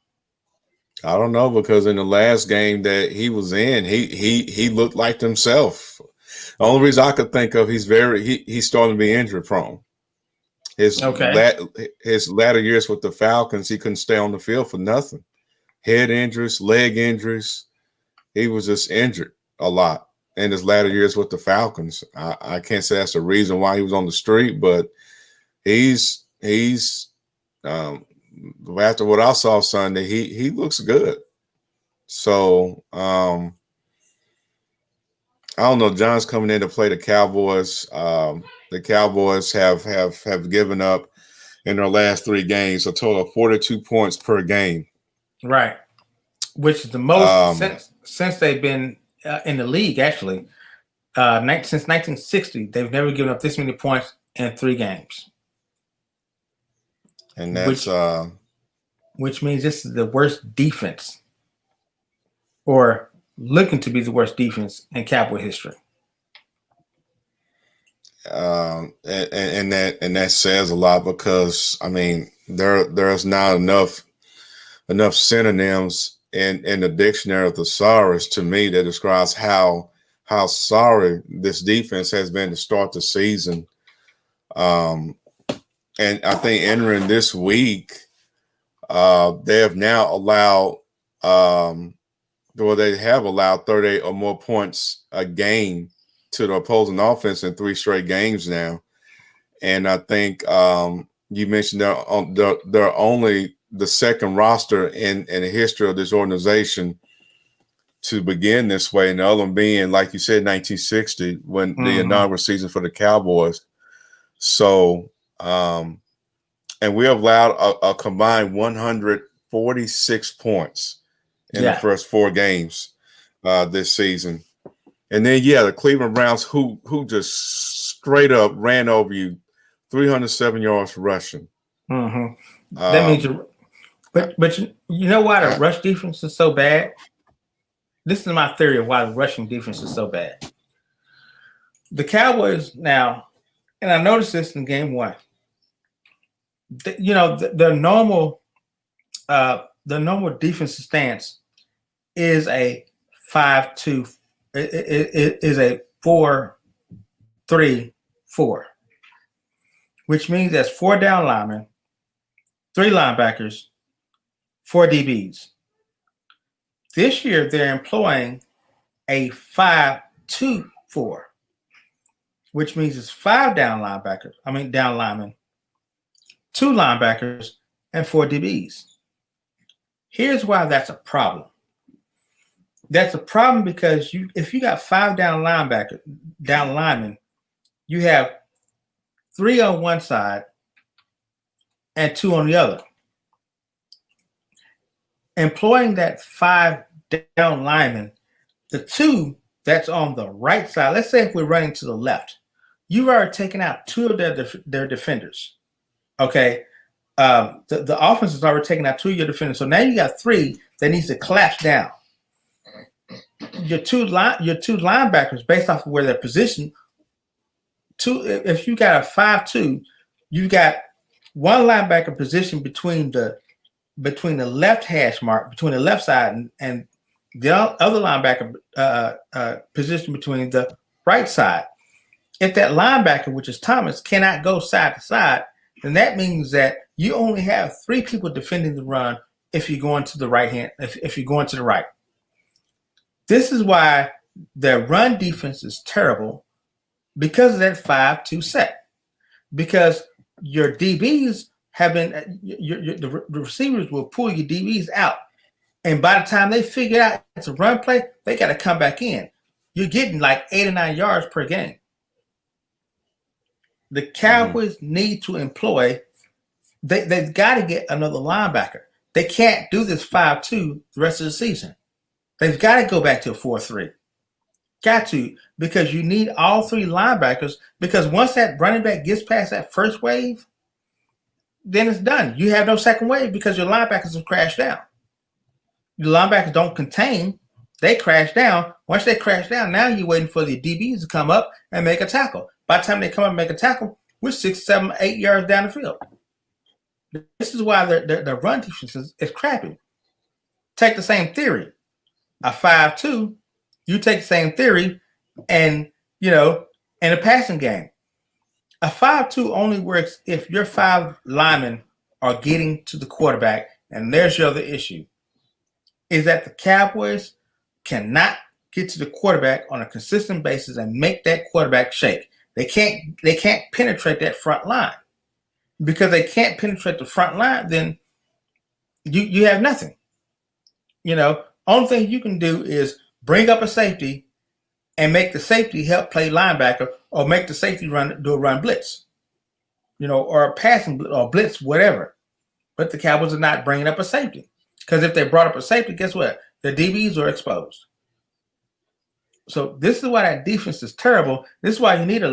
S2: I don't know, because in the last game that he was in, he looked like himself. The only reason I could think of, he's starting to be injury prone. His latter years with the Falcons, he couldn't stay on the field for nothing. Head injuries, leg injuries. He was just injured a lot in his latter years with the Falcons. I can't say that's the reason why he was on the street, but he's after what I saw Sunday, he looks good. So I don't know. John's coming in to play the Cowboys. The Cowboys have given up in their last 3 games a total of 42 points per game.
S1: Right, which is the most since they've been in the league. Actually, since 1960, they've never given up this many points in 3 games.
S2: And that's
S1: which means this is the worst defense, or looking to be the worst defense in Cowboy history.
S2: And that says a lot, because I mean there's not enough synonyms in the dictionary of thesaurus to me that describes how sorry this defense has been to start the season. And I think entering this week, they have now allowed, they have allowed 38 or more points a game to the opposing offense in 3 straight games now. And I think you mentioned they're only the second roster in the history of this organization to begin this way, and the other one being, like you said, 1960, when the inaugural season for the Cowboys. So, and we have allowed a combined 146 points in the first 4 games this season. And then, the Cleveland Browns, who just straight up ran over you, 307 yards rushing.
S1: That means but you know why the rush defense is so bad? This is my theory of why the rushing defense is so bad. The Cowboys now, and I noticed this in game 1. The normal defensive stance is a 5-2. It is a 4-3-4, which means there's 4 down linemen, 3 linebackers, 4 DBs. This year they're employing a 5-2-4, which means it's 5 down linemen, 2 linebackers, and 4 DBs. Here's why that's a problem. That's a problem because if you got 5 down linemen, you have 3 on one side and 2 on the other. Employing that 5 down lineman, the 2 that's on the right side, let's say if we're running to the left, you've already taken out 2 of their defenders. Okay. The offense has already taken out 2 of your defenders. So now you got 3 that needs to collapse down. Your two linebackers, based off of where they're positioned, if you got a 5-2, you've got 1 linebacker positioned between the left hash mark, between the left side, and the other linebacker positioned between the right side. If that linebacker, which is Thomas, cannot go side to side, then that means that you only have 3 people defending the run if you're going to the right hand, if you're going to the right. This is why their run defense is terrible because of that 5-2 set. Because your DBs have been, the receivers will pull your DBs out. And by the time they figure out it's a run play, they got to come back in. You're getting like 8 or 9 yards per game. The Cowboys need to employ, they've got to get another linebacker. They can't do this 5-2 the rest of the season. They've got to go back to a 4-3. Got to, because you need all 3 linebackers, because once that running back gets past that first wave, then it's done. You have no second wave because your linebackers have crashed down. Your linebackers don't contain, they crash down. Once they crash down, now you're waiting for the DBs to come up and make a tackle. By the time they come up and make a tackle, we're 6, 7, 8 yards down the field. This is why the run defense is crappy. Take the same theory. A 5-2, you take the same theory and, in a passing game. A 5-2 only works if your 5 linemen are getting to the quarterback, and there's your other issue, is that the Cowboys cannot get to the quarterback on a consistent basis and make that quarterback shake. They can't penetrate that front line. Because they can't penetrate the front line, then you have nothing. Only thing you can do is bring up a safety and make the safety help play linebacker, or make the safety do a run blitz, or a passing or blitz, whatever. But the Cowboys are not bringing up a safety, because if they brought up a safety, guess what? The DBs are exposed. So this is why that defense is terrible. This is why you need a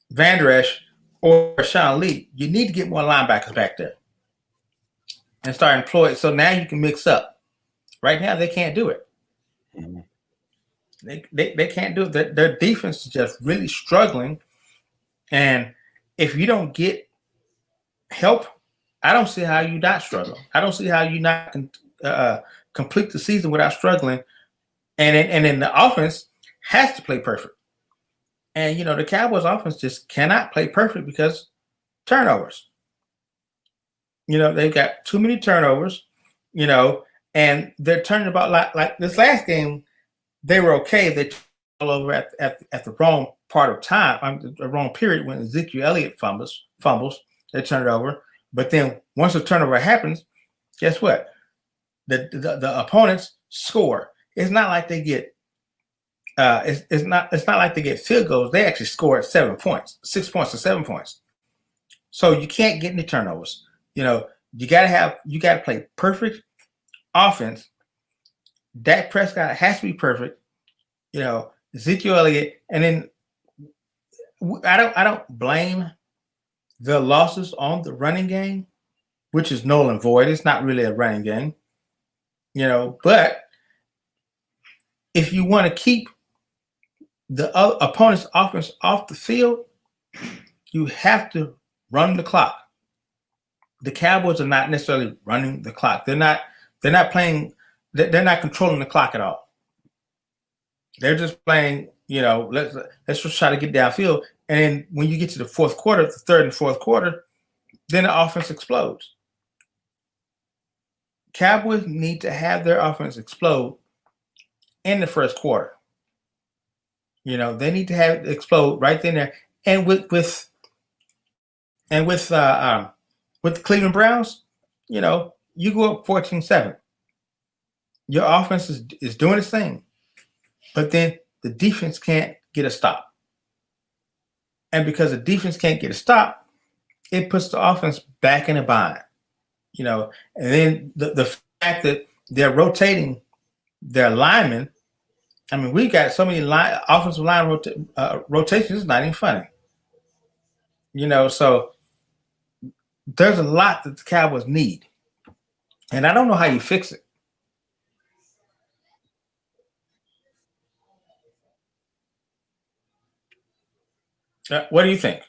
S1: Vander Esch or Sean Lee. You need to get more linebackers back there and start employing. So now you can mix up. Right now, they can't do it. Mm-hmm. They can't do it. Their defense is just really struggling. And if you don't get help, I don't see how you not struggle. I don't see how you not complete the season without struggling. And then the offense has to play perfect. And, the Cowboys offense just cannot play perfect because turnovers. They've got too many turnovers, and they're turning about like this last game, they were okay. They turned all over at the wrong part of time, the wrong period when Ezekiel Elliott fumbles, they turn it over. But then once the turnover happens, guess what? The opponents score. It's not like they get it's not like they get field goals. They actually score at 7 points, 6 points to 7 points. So you can't get any turnovers. You got to play perfect offense. Dak Prescott has to be perfect. Ezekiel Elliott, and then I don't blame the losses on the running game, which is null and void. It's not really a running game. But if you want to keep the opponent's offense off the field, you have to run the clock. The Cowboys are not necessarily running the clock. They're not playing. They're not controlling the clock at all. They're just playing. Let's just try to get downfield. And then when you get to the fourth quarter, the third and fourth quarter, then the offense explodes. Cowboys need to have their offense explode in the first quarter. They need to have it explode right then there. And with the Cleveland Browns, you go up 14-7. Your offense is doing its thing, but then the defense can't get a stop. And because the defense can't get a stop, it puts the offense back in a bind. And then the fact that they're rotating their linemen. I mean, we got so many offensive line rotations. It's not even funny. So there's a lot that the Cowboys need, and I don't know how you fix it. What do you think?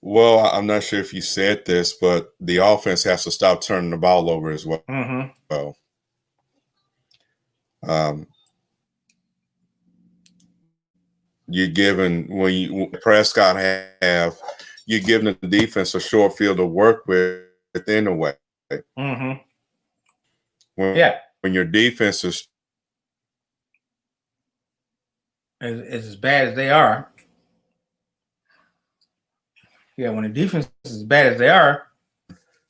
S2: Well, I'm not sure if you said this, but the offense has to stop turning the ball over as well.
S1: Mm-hmm.
S2: You're giving when Prescott you're giving the defense a short field to work with in a way.
S1: Mm-hmm.
S2: When your defense is
S1: as bad as they are. Yeah, when the defense is as bad as they are,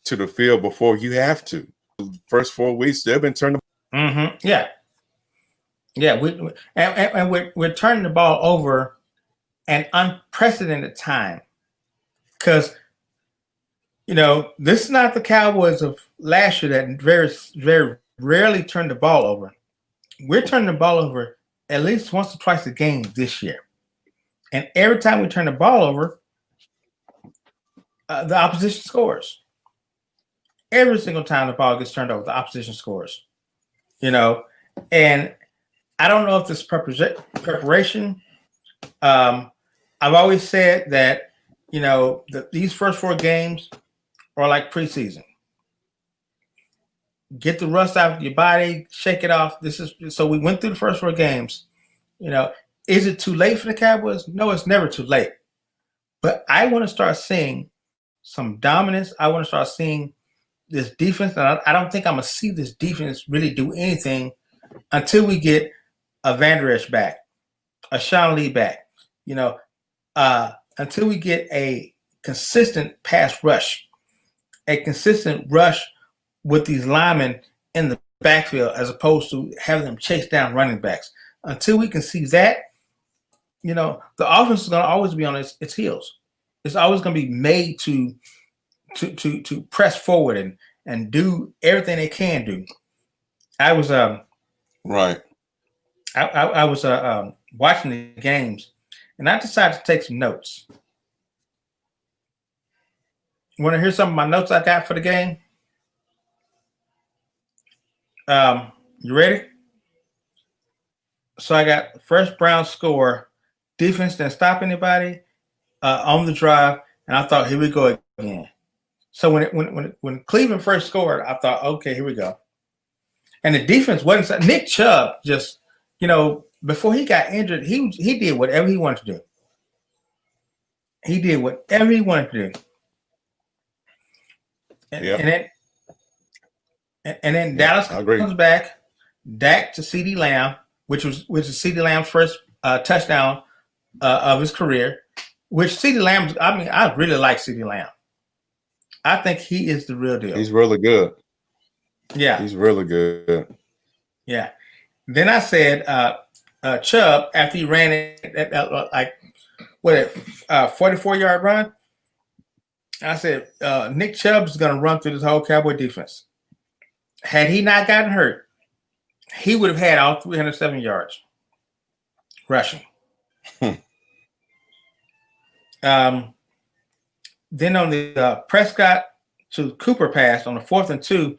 S2: to the field before you have to. The first 4 weeks they've been turning.
S1: Mm-hmm. Yeah. We're turning the ball over an unprecedented time, because this is not the Cowboys of last year that very, very rarely turned the ball over. We're turning the ball over at least once or twice a game this year, and every time we turn the ball over, the opposition scores. Every single time the ball gets turned over, the opposition scores. And I don't know if this preparation. I've always said that these first 4 games are like preseason. Get the rust out of your body, shake it off. So we went through the first 4 games. Is it too late for the Cowboys? No, it's never too late. But I want to start seeing some dominance. I want to start seeing this defense. And I don't think I'm going to see this defense really do anything until we get a Van Der Esch back, a Sean Lee back, until we get a consistent pass rush, a consistent rush with these linemen in the backfield, as opposed to having them chase down running backs. Until we can see that, the offense is going to always be on its heels. It's always going to be made to press forward and do everything they can do. I was
S2: right.
S1: I was watching the games, and I decided to take some notes. You want to hear some of my notes I got for the game? You ready? So I got first Browns score, defense didn't stop anybody on the drive, and I thought, here we go again. So when Cleveland first scored, I thought, okay, here we go. And the defense wasn't. Nick Chubb just, before he got injured, he did whatever he wanted to do. He did whatever he wanted to do. And then Dallas comes back. Dak to CeeDee Lamb, which is CeeDee Lamb's first touchdown of his career. Which CeeDee Lamb, I really like CeeDee Lamb. I think he is the real deal.
S2: He's really good.
S1: Yeah,
S2: he's really good.
S1: Yeah. Then I said Chubb, after he ran it like 44-yard run. I said Nick Chubb is going to run through this whole Cowboy defense. Had he not gotten hurt, he would have had all 307 yards rushing. Then on the Prescott to Cooper pass on the 4th and 2,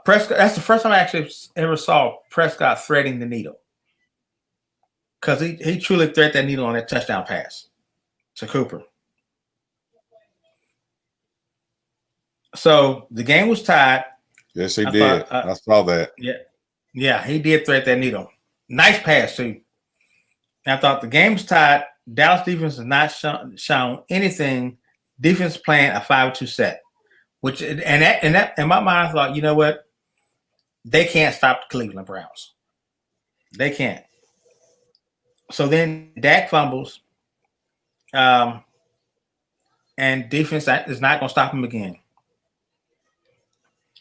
S1: Prescott. That's the first time I actually ever saw Prescott threading the needle, because he truly threaded that needle on that touchdown pass to Cooper. So the game was tied.
S2: Yes, he did. I saw that.
S1: Yeah, he did thread that needle. Nice pass too. I thought the game was tied. Dallas defense has not shown anything. Defense playing a 5-2 set, which and that in my mind, I thought, you know what? They can't stop the Cleveland Browns. They can't. So then Dak fumbles, and defense is not going to stop him again.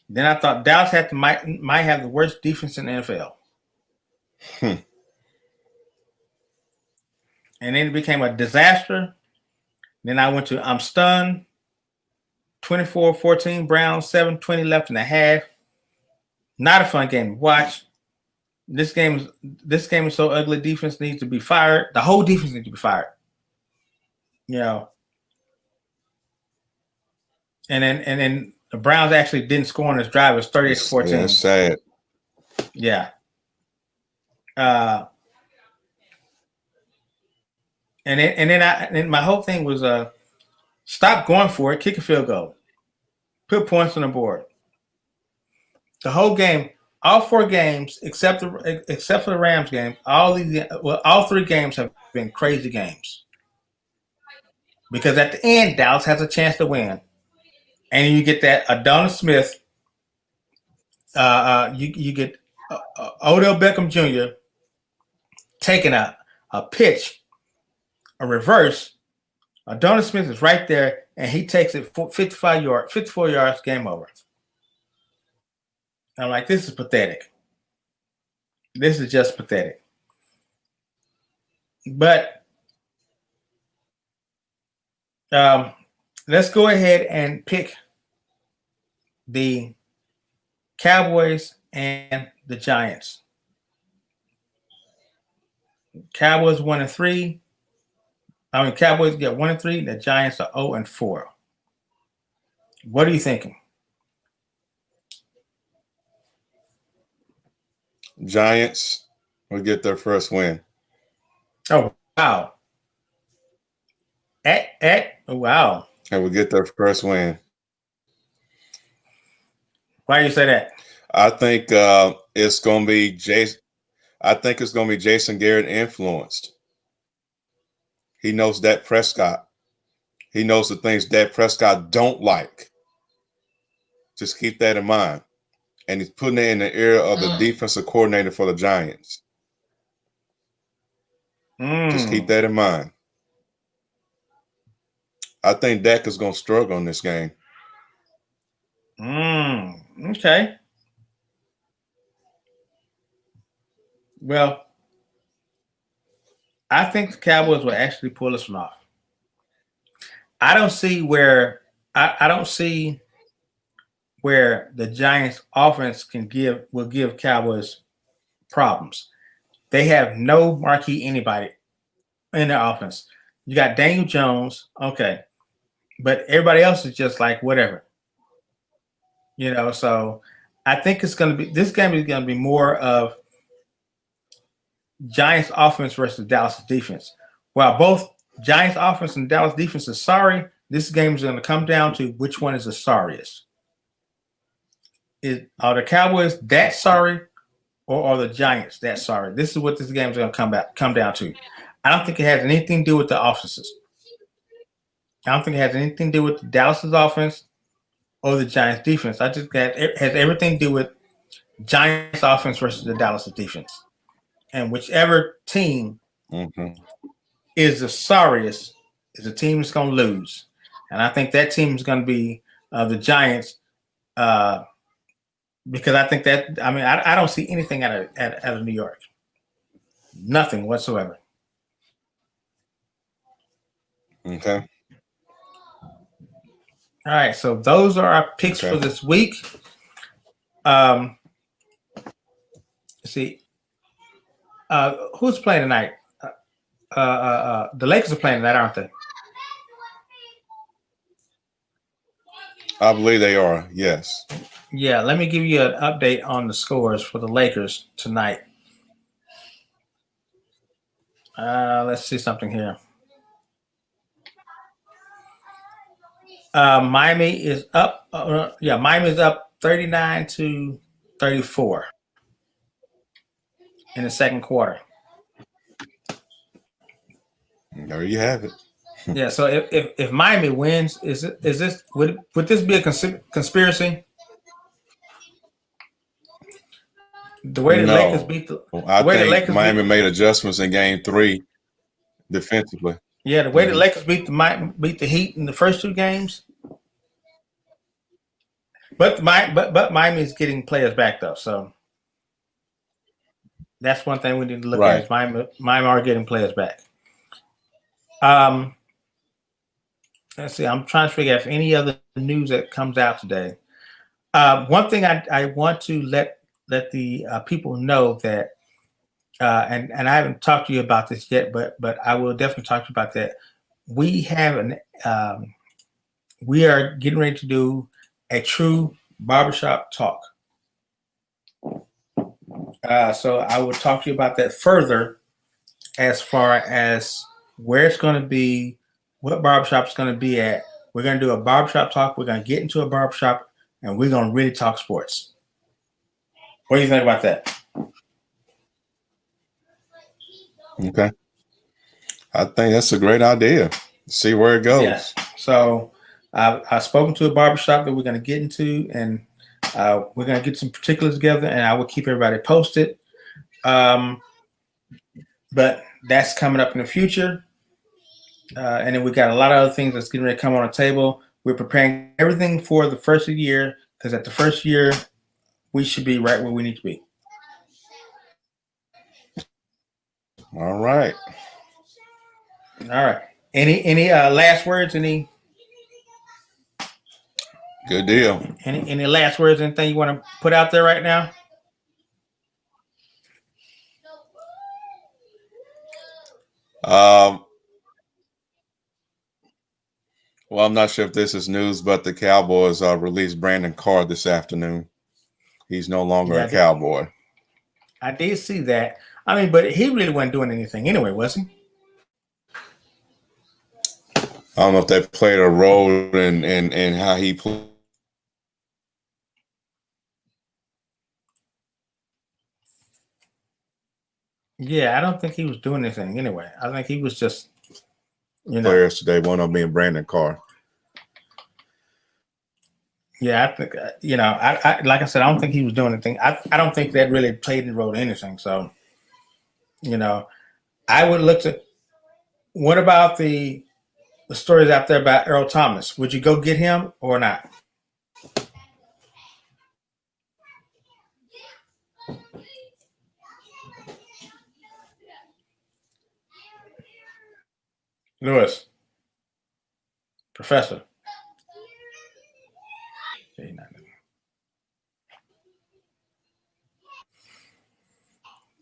S1: Then I thought Dallas might have the worst defense in the NFL. And then it became a disaster. Then I went to I'm stunned. 24-14 Browns, 7:20 left in the half. Not a fun game to watch. This game is so ugly. Defense needs to be fired. The whole defense needs to be fired. And then the Browns actually didn't score on this drive. It was 38-14.
S2: Yeah, it's sad.
S1: Yeah. And then my whole thing was Stop going for it. Kick a field goal. Put points on the board. The whole game, all 4 games, except for the Rams game, all 3 games have been crazy games. Because at the end, Dallas has a chance to win, and you get that Adonis Smith. You get Odell Beckham Jr. taking a pitch, a reverse. Adonis Smith is right there, and he takes it 54 yards, game over. I'm like, this is pathetic. This is just pathetic. But let's go ahead and pick the Cowboys and the Giants. Cowboys 1-3. Cowboys get 1-3. The Giants are 0-4. What are you thinking?
S2: Giants will get their first win.
S1: Oh, wow. Wow.
S2: And will get their first win.
S1: Why do you say that?
S2: I think it's going to be Jason. I think it's going to be Jason Garrett influenced. He knows Dak Prescott. He knows the things Dak Prescott don't like. Just keep that in mind. And he's putting it in the ear of the defensive coordinator for the Giants. Just keep that in mind. I think Dak is going to struggle in this game.
S1: Okay. Well, I think the Cowboys will actually pull this one off. I don't see where the Giants offense will give Cowboys problems. They have no marquee anybody in their offense. You got Daniel Jones, okay, but everybody else is just like whatever. So I think this game is going to be more of Giants offense versus Dallas defense. While both Giants offense and Dallas defense is sorry, this game is going to come down to which one is the sorriest. Are the Cowboys that sorry, or are the Giants that sorry? This is what this game is going to come down to. I don't think it has anything to do with the offenses. I don't think it has anything to do with Dallas's offense or the Giants defense. I just think it has everything to do with Giants offense versus the Dallas defense. And whichever team is the sorriest is the team that's going to lose. And I think that team is going to be the Giants because I think that, I don't see anything out of New York. Nothing whatsoever.
S2: Okay.
S1: All right, so those are our picks for this week. Let's see. Who's playing tonight? The Lakers are playing tonight, aren't they?
S2: I believe they are, yes.
S1: Yeah, let me give you an update on the scores for the Lakers tonight. Let's see something here. Miami is up. Miami is up 39-34 in the second quarter.
S2: There you have it.
S1: Yeah. So if Miami wins, would this be a conspiracy? The way the Lakers beat the
S2: Lakers Miami made adjustments in Game 3 defensively.
S1: Yeah, the way the Lakers beat the Heat in the first 2 games. But Miami's getting players back though, so that's one thing we need to look at. Is Miami are getting players back. Let's see. I'm trying to figure out if any other news that comes out today. One thing I want to let the people know that, and I haven't talked to you about this yet, but I will definitely talk to you about that. We have we are getting ready to do a true barbershop talk. So I will talk to you about that further, as far as where it's going to be, what barbershop it's going to be at, We're going to do a barbershop talk. We're going to get into a barbershop, and we're going to really talk sports. What do you think about that?
S2: Okay. I think that's a great idea. See where it goes.
S1: Yeah. So I've spoken to a barbershop that we're going to get into, and we're going to get some particulars together, and I will keep everybody posted. But that's coming up in the future. And then we got a lot of other things that's getting ready to come on the table. We're preparing everything for the first of the year, because at the first year, we should be right where we need to be.
S2: All right.
S1: All right. Any last words? Any
S2: Good deal.
S1: Any last words? Anything you want to put out there right now?
S2: Well, I'm not sure if this is news, but the Cowboys released Brandon Carr this afternoon. He's no longer a Cowboy.
S1: I did see that. I mean, but he really wasn't doing anything anyway, was he?
S2: I don't know if that played a role in how he played.
S1: Yeah, I don't think he was doing anything anyway. I think he was just,
S2: Players today, one of them being Brandon Carr.
S1: Yeah, I think I like I said, I don't think he was doing anything. I don't think that really played a role in anything. So, I would look to. What about the stories out there about Earl Thomas? Would you go get him or not? Lewis, Professor.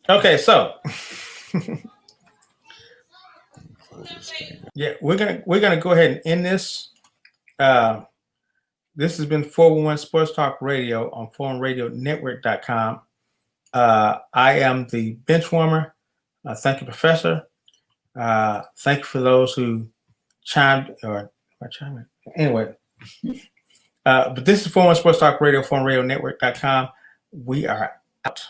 S1: Okay, so yeah, we're gonna go ahead and end this. This has been 411 Sports Talk Radio on foreignradionetwork.com. I am the benchwarmer. Thank you, Professor. Thank you for those who chimed in. Anyway, but this is 411 Sports Talk Radio, foreignradionetwork.com. We are out.